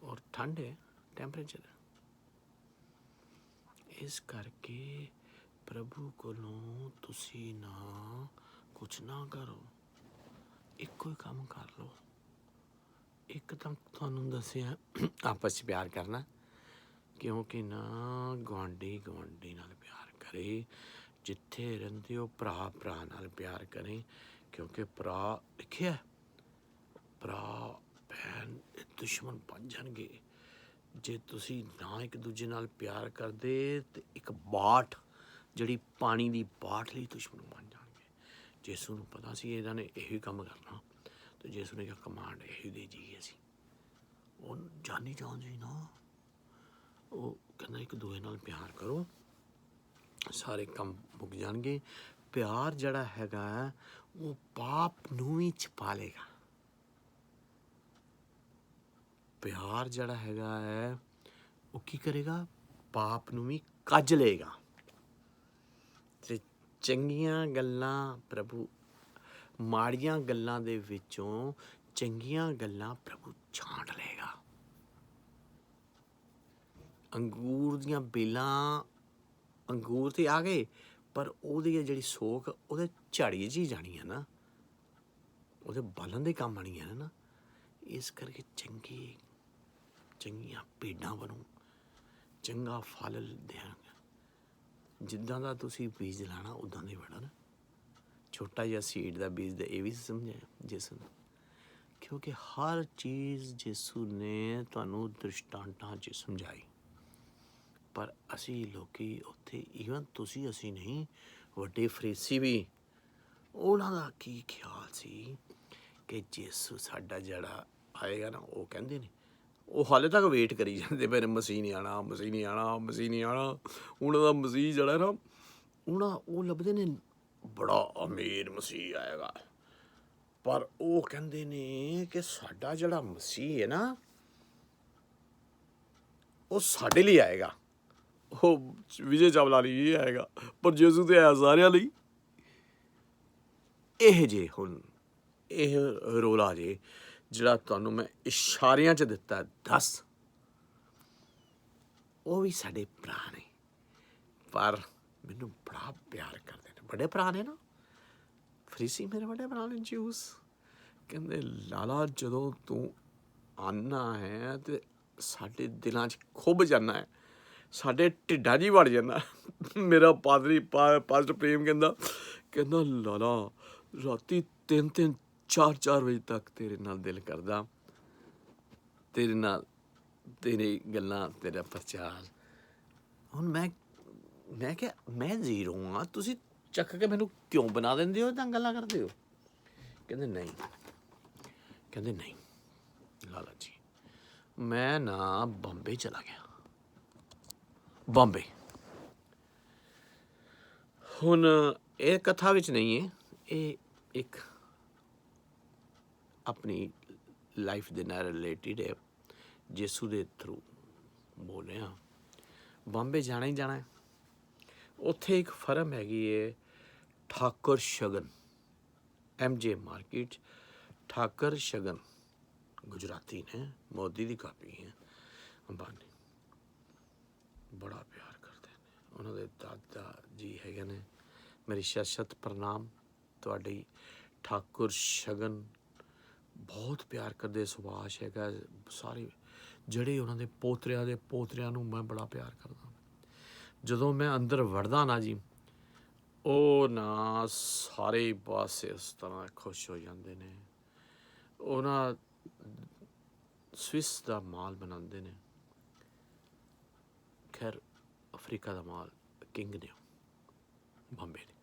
ਔਰ ਠੰਡ ਹੈ, ਟੈਂਪਰੇਚਰ ਹੈ। ਇਸ ਕਰਕੇ ਪ੍ਰਭੂ ਕੋਲੋਂ ਤੁਸੀਂ ਨਾ ਕੁਛ ਨਾ ਕਰੋ, ਇੱਕੋ ਹੀ ਕੰਮ ਕਰ ਲਓ। ਇੱਕ ਤਾਂ ਤੁਹਾਨੂੰ ਦੱਸਿਆ ਆਪਸ 'ਚ ਪਿਆਰ ਕਰਨਾ, ਕਿਉਂਕਿ ਨਾ ਗੁਆਂਢੀ ਨਾਲ ਪਿਆਰ ਕਰੇ, ਜਿੱਥੇ ਰਹਿੰਦੇ ਹੋ ਭਰਾ ਨਾਲ ਪਿਆਰ ਕਰੇ, ਕਿਉਂਕਿ ਭਰਾ ਲਿਖਿਆ ਭਰਾ ਭੈਣ ਦੁਸ਼ਮਣ ਬਣ ਜਾਣਗੇ ਜੇ ਤੁਸੀਂ ਨਾ ਇੱਕ ਦੂਜੇ ਨਾਲ ਪਿਆਰ ਕਰਦੇ। ਅਤੇ ਇੱਕ ਬਾਟ ਜਿਹੜੀ ਪਾਣੀ ਦੀ ਬਾਟ ਲਈ ਦੁਸ਼ਮਣ ਬਣ ਜਾਣਗੇ। ਯਿਸੂ ਨੂੰ ਪਤਾ ਸੀ ਇਹਨਾਂ ਨੇ ਇਹੀ ਕੰਮ ਕਰਨਾ, ਅਤੇ ਯਿਸੂ ਨੇ ਕਿਹਾ ਕਮਾਂਡ ਇਹੀ ਦੇ ਜੀ ਅਸੀਂ। ਉਹ ਜਾਨੀ ਜਾਨ ਜੀ ਨਾ, ਉਹ ਕਹਿੰਦਾ ਇੱਕ ਦੂਜੇ ਨਾਲ ਪਿਆਰ ਕਰੋ, ਸਾਰੇ ਕੰਮ ਮੁੱਕ ਜਾਣਗੇ। ਪਿਆਰ ਜਿਹੜਾ ਹੈਗਾ ਉਹ ਪਾਪ ਨੂੰ ਵੀ ਛੁਪਾ ਲੇਗਾ। ਪਿਆਰ ਜਿਹੜਾ ਹੈਗਾ ਹੈ ਉਹ ਕੀ ਕਰੇਗਾ, ਪਾਪ ਨੂੰ ਵੀ ਕੱਜ ਲਏਗਾ। ਅਤੇ ਚੰਗੀਆਂ ਗੱਲਾਂ ਪ੍ਰਭੂ, ਮਾੜੀਆਂ ਗੱਲਾਂ ਦੇ ਵਿੱਚੋਂ ਚੰਗੀਆਂ ਗੱਲਾਂ ਪ੍ਰਭੂ ਛਾਂਟ ਲਏਗਾ। ਅੰਗੂਰ ਦੀਆਂ ਬੇਲਾਂ, ਅੰਗੂਰ ਤੇ ਆ ਗਏ, ਪਰ ਉਹਦੀ ਜਿਹੜੀ ਸੋਖ ਉਹਦੇ ਝਾੜੀ 'ਚ ਹੀ ਜਾਣੀ ਹੈ ਨਾ, ਉਹਦੇ ਬਾਲਣ ਦੇ ਕੰਮ ਆਉਣੀ ਹੈ ਨਾ। ਇਸ ਕਰਕੇ ਚੰਗੀਆਂ ਭੇਡਾਂ ਬਣੋ, ਚੰਗਾ ਫਲ ਦੇਣ। ਜਿੱਦਾਂ ਦਾ ਤੁਸੀਂ ਬੀਜ ਲਾਣਾ ਉੱਦਾਂ ਦੇ ਵੜਨ। ਛੋਟਾ ਜਿਹਾ ਸੀਡ ਦਾ ਬੀਜ ਦਾ ਇਹ ਵੀ ਸਮਝਿਆ ਯਿਸੂ ਨੇ, ਕਿਉਂਕਿ ਹਰ ਚੀਜ਼ ਯਿਸੂ ਨੇ ਤੁਹਾਨੂੰ ਦ੍ਰਿਸ਼ਟਾਂਤਾਂ 'ਚ ਸਮਝਾਈ। ਪਰ ਅਸੀਂ ਲੋਕੀ ਉੱਥੇ, ਈਵਨ ਤੁਸੀਂ ਅਸੀਂ ਨਹੀਂ, ਵੱਡੇ ਫਰੀਸੀ ਵੀ, ਉਹਨਾਂ ਦਾ ਕੀ ਖਿਆਲ ਸੀ ਕਿ ਯਿਸੂ ਸਾਡਾ ਜਿਹੜਾ ਆਏਗਾ ਨਾ, ਉਹ ਕਹਿੰਦੇ ਨੇ, ਉਹ ਹਾਲੇ ਤੱਕ ਵੇਟ ਕਰੀ ਜਾਂਦੇ ਪਏ ਨੇ, ਮਸੀਹ ਨਹੀਂ ਆਉਣਾ, ਮਸੀਹ ਨਹੀਂ ਆਉਣਾ, ਮਸੀਹ ਨਹੀਂ ਆਉਣਾ। ਉਹਨਾਂ ਦਾ ਮਸੀਹ ਜਿਹੜਾ ਨਾ, ਉਹ ਲੱਭਦੇ ਨੇ ਬੜਾ ਅਮੀਰ ਮਸੀਹ ਆਏਗਾ, ਪਰ ਉਹ ਕਹਿੰਦੇ ਨੇ ਕਿ ਸਾਡਾ ਜਿਹੜਾ ਮਸੀਹ ਹੈ ਨਾ, ਉਹ ਸਾਡੇ ਲਈ ਆਏਗਾ, ਉਹ ਵਿਜੇ ਚਾਵਲਾ ਲਈ ਇਹ ਆਏਗਾ, ਪਰ ਯਿਸੂ ਤੇ ਆਇਆ ਸਾਰਿਆਂ ਲਈ। ਇਹ ਜੇ ਹੁਣ ਇਹ ਰੋਲਾ ਜੇ ਜਿਹੜਾ ਤੁਹਾਨੂੰ ਮੈਂ ਇਸ਼ਾਰਿਆਂ 'ਚ ਦਿੱਤਾ 10, ਉਹ ਵੀ ਸਾਡੇ ਭਰਾ ਨੇ, ਪਰ ਮੈਨੂੰ ਬੜਾ ਪਿਆਰ ਕਰਦੇ ਨੇ। ਵੱਡੇ ਭਰਾ ਨੇ ਨਾ, ਫਰੀਸੀ ਮੇਰੇ ਵੱਡੇ ਭਰਾ ਨੇ ਜੂਸ। ਕਹਿੰਦੇ ਲਾਲਾ ਜਦੋਂ ਤੂੰ ਆਉਣਾ ਹੈ ਤੇ ਸਾਡੇ ਦਿਲਾਂ 'ਚ ਖੁੱਭ ਜਾਂਦਾ ਹੈ, ਸਾਡੇ ਢਿੱਡਾਂ 'ਚ ਹੀ ਵੜ ਜਾਂਦਾ। ਮੇਰਾ ਪਾਦਰੀ ਪਾਸਟਰ ਪ੍ਰੇਮ ਕਹਿੰਦਾ ਲਾਲਾ ਰਾਤੀ 3-3 4-4 ਵਜੇ ਤੱਕ ਤੇਰੇ ਨਾਲ ਦਿਲ ਕਰਦਾ, ਤੇਰੇ ਨਾਲ ਤੇਰੀ ਗੱਲਾਂ, ਤੇਰਾ ਪ੍ਰਚਾਰ। ਹੁਣ ਮੈਂ ਕਿਹਾ ਮੈਂ ਜ਼ੀਰੋ ਹਾਂ, ਤੁਸੀਂ ਚੱਕ ਕੇ ਮੈਨੂੰ ਕਿਉਂ ਬਣਾ ਦਿੰਦੇ ਹੋ, ਤਾਂ ਗੱਲਾਂ ਕਰਦੇ ਹੋ? ਕਹਿੰਦੇ ਨਹੀਂ ਲਾਲਾ ਜੀ, ਮੈਂ ਨਾ ਬੰਬੇ ਚਲਾ ਗਿਆ। ਬੰਬੇ ਹੁਣ ਇਹ ਕਥਾ ਵਿੱਚ ਨਹੀਂ ਹੈ, ਇਹ ਇੱਕ ਆਪਣੀ ਲਾਈਫ ਦੇ ਨਾਲ ਰਿਲੇਟਿਡ ਹੈ, ਯਿਸੂ ਦੇ ਥਰੂ ਬੋਲ ਰਿਹਾ। ਬੰਬੇ ਜਾਣਾ ਹੀ ਜਾਣਾ ਹੈ। ਉੱਥੇ ਇੱਕ ਫਰਮ ਹੈਗੀ ਹੈ ਠਾਕੁਰ ਸ਼ਗਨ, MJ ਮਾਰਕੀਟ, ਠਾਕੁਰ ਸ਼ਗਨ, ਗੁਜਰਾਤੀ ਨੇ, ਮੋਦੀ ਦੀ ਕਾਪੀ ਹੈ। ਅੰਬਾਨੀ ਬੜਾ ਪਿਆਰ ਕਰਦੇ ਨੇ, ਉਹਨਾਂ ਦੇ ਦਾਦਾ ਜੀ ਹੈਗੇ ਨੇ। ਮੇਰੀ ਸ਼ਤ ਪ੍ਰਣਾਮ ਤੁਹਾਡੀ। ਠਾਕੁਰ ਸ਼ਗਨ ਬਹੁਤ ਪਿਆਰ ਕਰਦੇ, ਸੁਭਾਸ਼ ਹੈਗਾ, ਸਾਰੇ ਜਿਹੜੇ ਉਹਨਾਂ ਦੇ ਪੋਤਰਿਆਂ ਨੂੰ ਮੈਂ ਬੜਾ ਪਿਆਰ ਕਰਦਾ। ਜਦੋਂ ਮੈਂ ਅੰਦਰ ਵੜਦਾ ਨਾ ਜੀ, ਉਹ ਨਾ ਸਾਰੇ ਪਾਸੇ ਇਸ ਤਰ੍ਹਾਂ ਖੁਸ਼ ਹੋ ਜਾਂਦੇ ਨੇ। ਉਹਨਾਂ ਸਵਿਸ ਦਾ ਮਾਲ ਬਣਾਉਂਦੇ ਨੇ, ਖੈਰ ਅਫਰੀਕਾ ਦਾ ਮਾਲ, ਕਿੰਗ ਨੇ ਬੰਬੇ ਨੇ।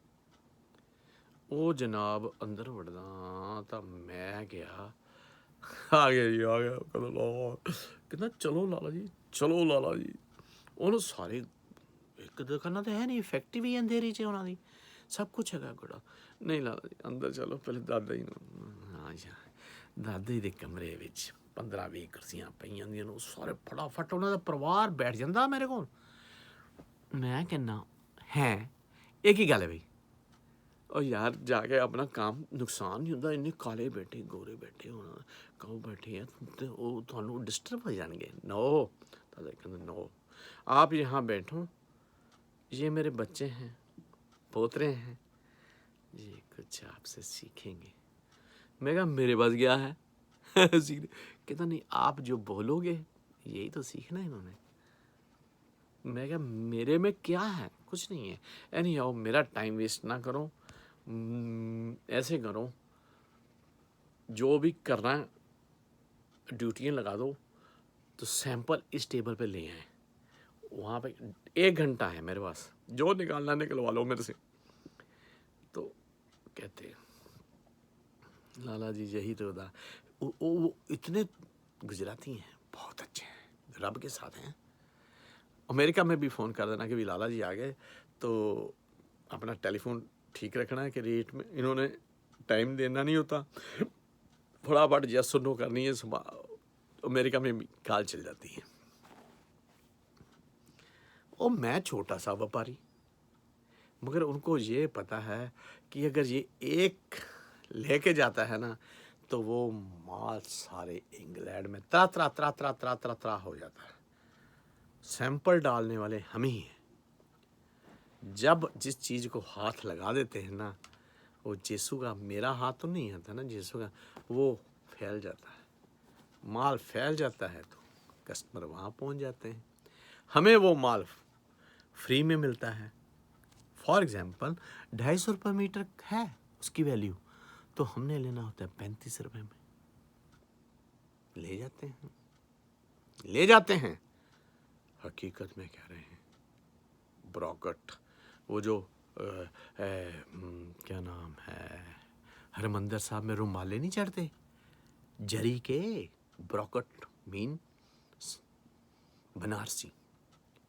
ਉਹ ਜਨਾਬ ਅੰਦਰ ਵੜਦਾ ਤਾਂ ਮੈਂ ਗਿਆ, ਆ ਗਿਆ ਕਹਿੰਦਾ ਚਲੋ ਲਾਲਾ ਜੀ। ਉਹਨੂੰ ਸਾਰੇ ਇੱਕ ਦੁਕਾਨਾਂ ਤਾਂ ਹੈ ਨਹੀਂ, ਫੈਕਟਰੀ ਵੀ ਅੰਧੇਰੀ 'ਚ ਉਹਨਾਂ ਦੀ, ਸਭ ਕੁਛ ਹੈਗਾ ਗੁੜਾ। ਨਹੀਂ ਲਾਲਾ ਜੀ ਅੰਦਰ ਚਲੋ, ਪਹਿਲੇ ਦਾਦਾ ਜੀ ਨੂੰ। ਦਾਦਾ ਜੀ ਦੇ ਕਮਰੇ ਵਿੱਚ 15-20 ਕੁਰਸੀਆਂ ਪਈਆਂ ਹੁੰਦੀਆਂ ਨੇ, ਸਾਰੇ ਫਟਾਫਟ ਉਹਨਾਂ ਦਾ ਪਰਿਵਾਰ ਬੈਠ ਜਾਂਦਾ ਮੇਰੇ ਕੋਲ। ਮੈਂ ਕਹਿੰਦਾ ਹੈ ਇਹ ਕੀ ਗੱਲ ਹੈ ਬਈ? ਉਹ ਯਾਰ ਜਾ ਕੇ ਆਪਣਾ ਕੰਮ, ਨੁਕਸਾਨ ਨਹੀਂ ਹੁੰਦਾ, ਇੰਨੇ ਕਾਲੇ ਬੈਠੇ ਗੋਰੇ ਬੈਠੇ ਹੋਣਾ, ਕਾਉ ਬੈਠੇ ਆ, ਤੇ ਉਹ ਤੁਹਾਨੂੰ ਡਿਸਟਰਬ ਹੋ ਜਾਣਗੇ। नो, दादा कहते नो, आप यहाँ बैठो, ये मेरे बच्चे हैं, पोतरे हैं, ये कुछ आपसे सीखेंगे। मैं कहा मेरे पास क्या है? कहता नहीं, आप जो बोलोगे यही तो सीखना है इन्होंने। मैं कहा मेरे में क्या है? कुछ नहीं है। एनी हाउ मेरा टाइम वेस्ट ना करो, ऐसे करो, जो भी करना है ड्यूटियाँ लगा दो, तो सैंपल इस टेबल पे ले आए, वहाँ पे 1 घंटा है मेरे पास, जो निकालना निकलवा लो मेरे से। तो कहते लाला जी यही तो था। वो इतने गुजराती हैं, बहुत अच्छे हैं, रब के साथ हैं। अमेरिका में भी फ़ोन कर देना कि भी लाला जी आ गए, तो अपना टेलीफोन ठीक रखना है कि रेट में इन्होंने टाइम देना नहीं होता, फटाफट यस नो करनी है, अमेरिका में भी कॉल चल जाती है। और मैं छोटा सा व्यापारी, मगर उनको ये पता है कि अगर ये एक लेके जाता है ना, तो वो माल सारे इंग्लैंड में त्रा हो जाता है। सैंपल डालने वाले हम ही हैं। जब जिस चीज़ को हाथ लगा देते हैं ना, वो यीशु का, मेरा हाथ तो नहीं आता ना, यीशु का, वो फैल जाता है, माल फैल जाता है, तो कस्टमर वहाँ पहुँच जाते हैं, हमें वो माल फ्री में मिलता है। फॉर एग्ज़ाम्पल 250 रुपये मीटर है उसकी वैल्यू, तो हमने लेना होता है 35 रुपये में। ले जाते हैं। हकीकत में कह रहे हैं, ब्रॉकट, वो जो क्या नाम है, हरमंदिर साहब में रुमाले नहीं चढ़ते जरी के, ब्रॉकट मीन बनारसी,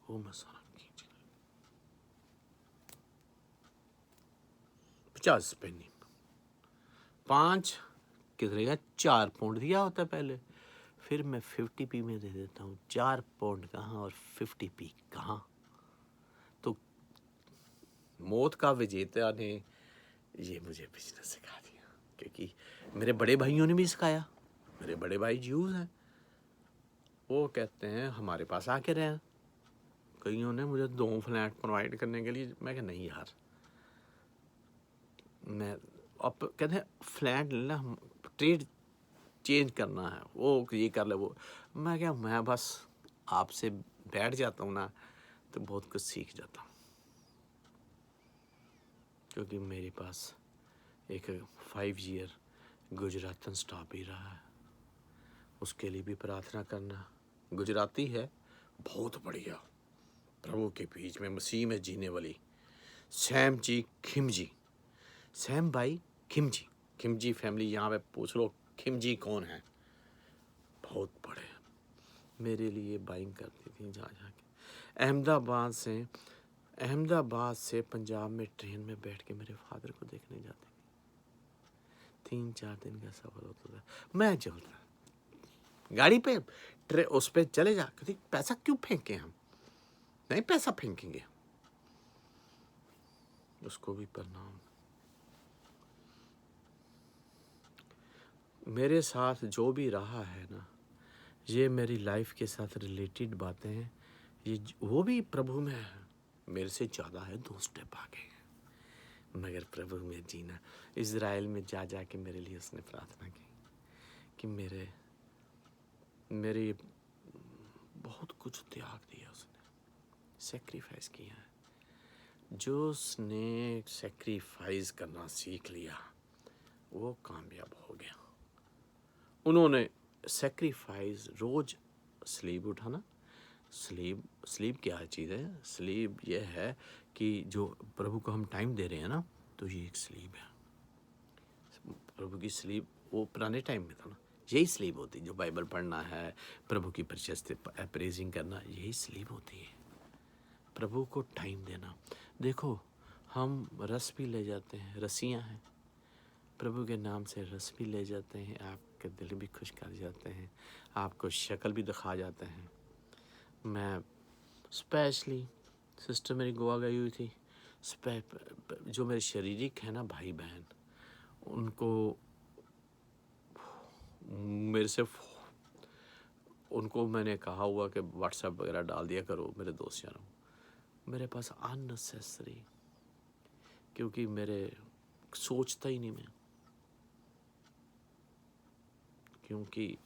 वो मसाला 50 पेनी, 5 कितने का, 4 पाउंड दिया होता है पहले, फिर मैं 50p में दे देता हूँ। 4 पाउंड कहाँ और 50p कहाँ? मौत का विजेता ने ये मुझे बिजनेस सिखा दिया, क्योंकि मेरे बड़े भाइयों ने भी सिखाया। मेरे बड़े भाई ज्यूज हैं, वो कहते हैं हमारे पास आके रहें। कईयों ने मुझे 2 फ्लैट प्रोवाइड करने के लिए, मैं कहा नहीं यार, मैं अब कहते हैं फ्लैट लेना, ट्रेड चेंज करना है, वो ये कर ले वो। मैं क्या, मैं बस आपसे बैठ जाता हूँ ना तो बहुत कुछ सीख जाता हूँ, क्योंकि मेरे पास एक 5 ईयर गुजरातन स्टाफ भी रहा है। उसके लिए भी प्रार्थना करना। गुजराती है, बहुत बढ़िया, प्रभु के बीच में मसीह में जीने वाली सैम जी खिमजी, सैम भाई खिमजी, खिमजी फैमिली, यहाँ पे पूछ लो खिमजी कौन है, बहुत बड़े, मेरे लिए बाइंग करती थी जा के। अहमदाबाद से पंजाब में ट्रेन में बैठ के मेरे फादर को देखने जाती थी। 3-4 दिन का सफ़र होता था। मैं चलता गाड़ी पे उस पे चले जा, कहती पैसा क्यों फेंके हम, नहीं पैसा फेंकेंगे। उसको भी प्रणाम। मेरे साथ जो भी रहा है ना, ये मेरी लाइफ के साथ रिलेटेड बातें हैं, ये वो भी प्रभु में है, मेरे से ज़्यादा है 2 स्टेप आगे है, मगर प्रभु में जीना। इज़राइल में जा जा के मेरे लिए उसने प्रार्थना की कि मेरे बहुत कुछ त्याग दिया, उसने सेक्रीफाइस किया है। जो उसने सेक्रीफाइस करना सीख लिया वो कामयाब हो गया। उन्होंने सेक्रीफाइस, रोज स्लीप उठाना। स्लीप क्या चीज़ है? स्लीप ये है कि जो प्रभु को हम टाइम दे रहे हैं ना, तो ये एक स्लीप है। प्रभु की स्लीप वो पुराने टाइम में था ना, यही स्लीप होती है। जो बाइबल पढ़ना है, प्रभु की प्रशस्ति प्रेजिंग करना, यही स्लीप होती है। प्रभु को टाइम देना। देखो, हम रस भी ले जाते हैं, रसियाँ हैं, प्रभु के नाम से रस भी ले जाते हैं, आपके दिल भी खुश कर जाते हैं, आपको शक्ल भी दिखा जाते हैं। मैं स्पेशली, सिस्टर मेरी गोवा गई हुई थी, जो मेरे शारीरिक है ना भाई बहन, उनको मेरे से उनको मैंने कहा हुआ कि व्हाट्सएप वगैरह डाल दिया करो मेरे दोस्त यारों, मेरे पास अननेसेसरी, क्योंकि मेरे सोचता ही नहीं मैं, क्योंकि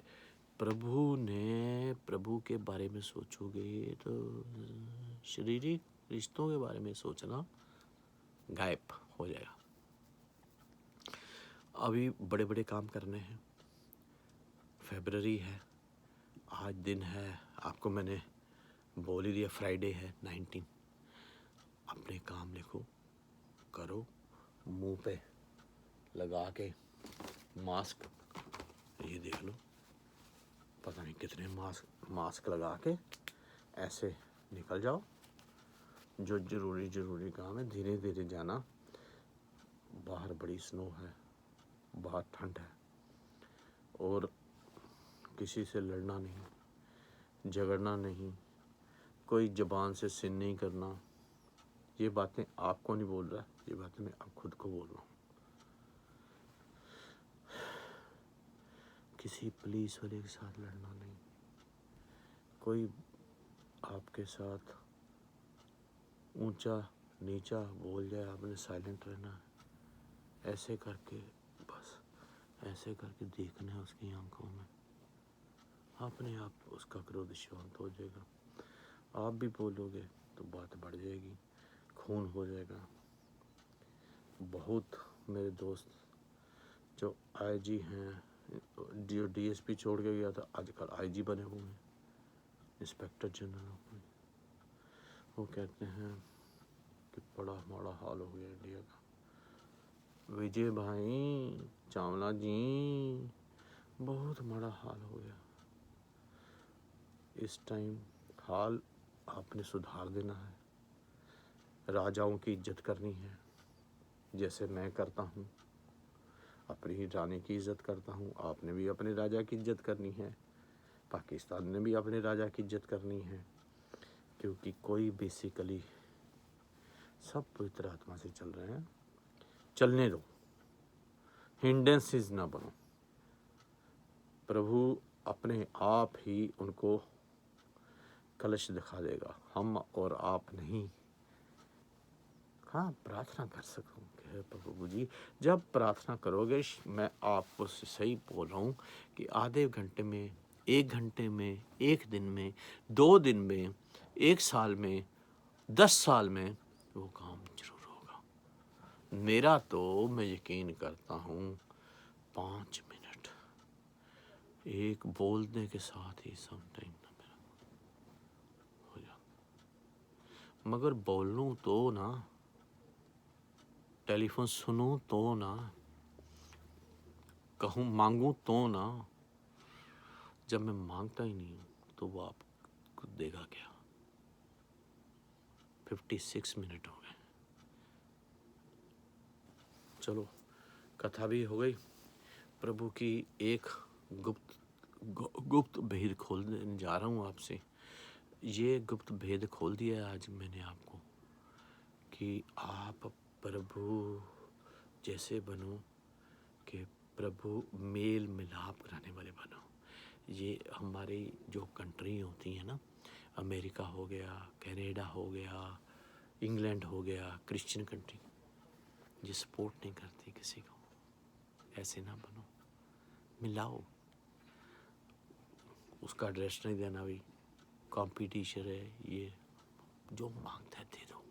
प्रभु के बारे में सोचोगे तो शारीरिक रिश्तों के बारे में सोचना गायब हो जाएगा। अभी बड़े बड़े काम करने हैं। फरवरी है, आज दिन है, आपको मैंने बोल ही दिया, फ्राइडे है 19। अपने काम लिखो, करो, मुंह पे लगा के मास्क, ये देख लो पता नहीं कितने मास्क लगा के ऐसे निकल जाओ। जो ज़रूरी काम है धीरे धीरे जाना। बाहर बड़ी स्नो है, बाहर ठंड है, और किसी से लड़ना नहीं, झगड़ना नहीं, कोई ज़बान से सिन नहीं करना। ये बातें आपको नहीं बोल रहा, ये बातें मैं आप खुद को बोल रहा हूँ। किसी पुलिस वाले के साथ लड़ना नहीं, कोई आपके साथ ऊंचा नीचा बोल जाए, आपने साइलेंट रहना है। ऐसे करके, बस ऐसे करके देखना है उसकी आंखों में, अपने आप उसका क्रोध शांत हो जाएगा। आप भी बोलोगे तो बात बढ़ जाएगी, खून हो जाएगा। बहुत मेरे दोस्त जो आईजी हैं, जो डीएसपी छोड़ के गया था, आजकल आईजी बने हुए हैं, इंस्पेक्टर जनरल। वो कहते हैं कि बड़ा माड़ा हाल हो गया इंडिया का। विजय भाई चावला जी, बहुत माड़ा हाल हो गया। इस टाइम हाल आपने सुधार देना है, राजाओं की इज्जत करनी है, जैसे मैं करता हूँ, अपनी ही रानी की इज्जत करता हूँ। आपने भी अपने राजा की इज्जत करनी है, पाकिस्तान ने भी अपने राजा की इज्जत करनी है, क्योंकि कोई बेसिकली सब पवित्र आत्मा से चल रहे हैं, चलने दो, हिंडेंसेस ना बनो। प्रभु अपने आप ही उनको कलश दिखा देगा, हम और आप नहीं। हाँ, प्रार्थना कर सकूँ कि प्रभु जी, जब प्रार्थना करोगे, मैं आपको सही बोल रहा हूँ कि आधे घंटे में, 1 घंटे में, 1 दिन में, 2 दिन में, 1 साल में, 10 साल में वो काम जरूर होगा। मेरा तो, मैं यकीन करता हूँ, 5 मिनट एक बोलने के साथ ही समटाइम मेरा हो जाता। मगर बोलूँ तो ना, टेलीफोन सुनूं तो ना, कहूँ मांगूं तो ना। जब मैं मांगता ही नहीं हूँ तो वो आपको देगा क्या? 56 मिनट हो गए। चलो, कथा भी हो गई। प्रभु की एक गुप्त भेद खोल देने जा रहा हूँ आपसे। ये गुप्त भेद खोल दिया आज मैंने आपको कि आप प्रभु जैसे बनो कि प्रभु मेल मिलाप कराने वाले बनो। ये हमारी जो कंट्री होती है ना, अमेरिका हो गया, कनाडा हो गया, इंग्लैंड हो गया, क्रिश्चियन कंट्री, ये सपोर्ट नहीं करती किसी को। ऐसे ना बनो, मिलाओ। उसका एड्रेस नहीं देना भी कंपटीशन है। ये जो मांगता है दे दो।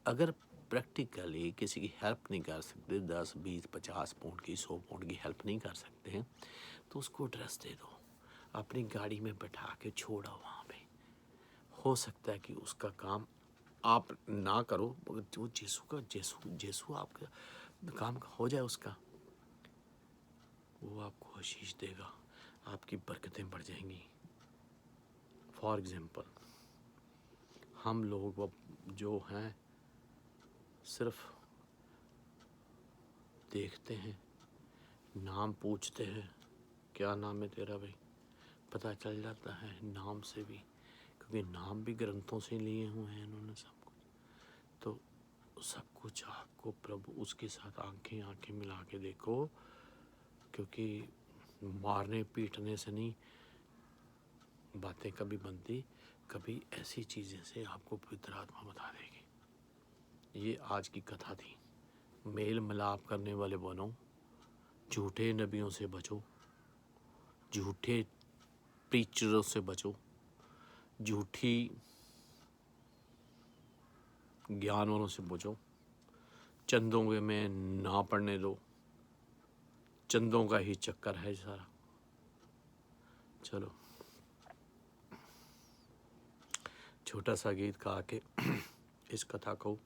अगर प्रैक्टिकली किसी की हेल्प नहीं कर सकते, 10, 20, 50 पाउंड की, 100 पाउंड की हेल्प नहीं कर सकते हैं, तो उसको एड्रेस दे दो, अपनी गाड़ी में बैठा के छोड़ो वहाँ पे। हो सकता है कि उसका काम आप ना करो, मगर जो यीशु आपका काम हो जाए, उसका वो आपको आशीष देगा, आपकी बरकतें बढ़ जाएंगी। फॉर एग्जाम्पल, हम लोग जो हैं सिर्फ देखते हैं, नाम पूछते हैं, क्या नाम है तेरा भाई, पता चल जाता है नाम से भी, क्योंकि नाम भी ग्रंथों से लिए हुए हैं इन्होंने सब कुछ। तो सब कुछ आपको प्रभु उसके साथ आंखें मिला के देखो, क्योंकि मारने पीटने से नहीं बातें कभी बनती, कभी ऐसी चीज़ें से आपको पवित्र आत्मा बता देगी। ये आज की कथा थी। मेल मिलाप करने वाले बनो, झूठे नबियों से बचो, झूठे प्रीचरों से बचो, झूठी ज्ञान वालों से बचो, चंदों के में ना पड़ने दो, चंदों का ही चक्कर है सारा। चलो, छोटा सा गीत गा के इस कथा को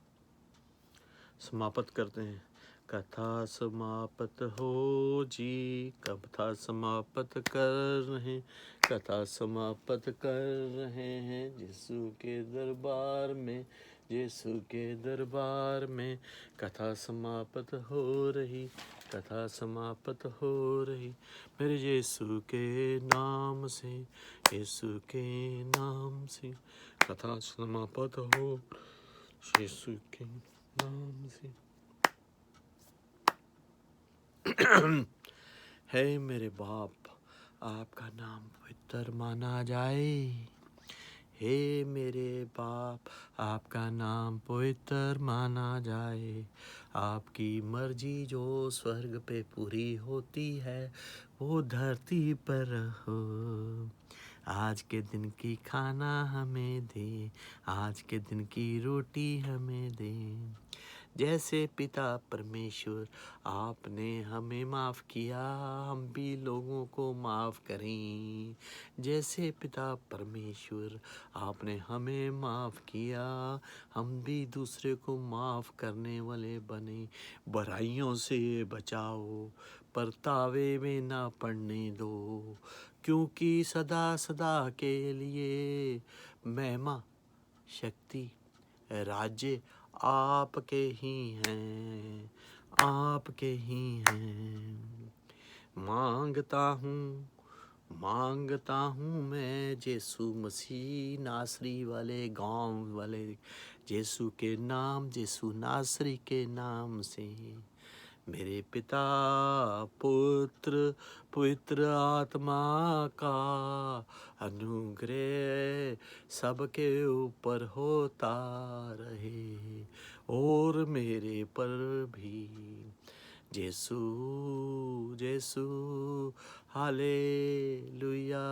समाप्त करते हैं। कथा समाप्त हो जी, कथा समाप्त कर रहे, कथा समाप्त कर रहे हैं यीशु के दरबार में, यीशु के दरबार में। कथा समाप्त हो रही, कथा समाप्त हो रही, मेरे यीशु के नाम से, यीशु के नाम से। कथा समाप्त हो यीशु के नाम से। हे मेरे बाप, आपका नाम पवित्र माना जाए। हे मेरे बाप, आपका नाम पवित्र माना जाए। आपकी मर्जी जो स्वर्ग पे पूरी होती है, वो धरती पर हो। आज के दिन की खाना हमें दे, आज के दिन की रोटी हमें दे। जैसे पिता परमेश्वर आपने हमें माफ़ किया, हम भी लोगों को माफ़ करें। जैसे पिता परमेश्वर आपने हमें माफ़ किया, हम भी दूसरे को माफ़ करने वाले बने। बुराइयों से बचाओ, परतावे में ना पड़ने दो, क्योंकि सदा सदा के लिए महिमा, शक्ति, राज्य आपके ही हैं, आपके ही हैं। मांगता हूँ मांगता हूँ मैं यीशु मसीह नासरी वाले गांव वाले यीशु के नाम, यीशु नासरी के नाम से। मेरे पिता पुत्र पवित्र आत्मा का अनुग्रह सबके ऊपर होता रहे और मेरे पर भी। यीशु यीशु हालेलुया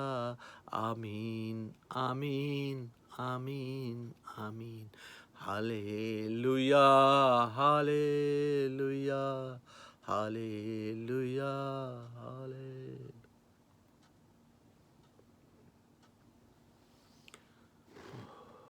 आमीन आमीन आमीन आमीन हालेलुया हालेलुया हालेलुया हाले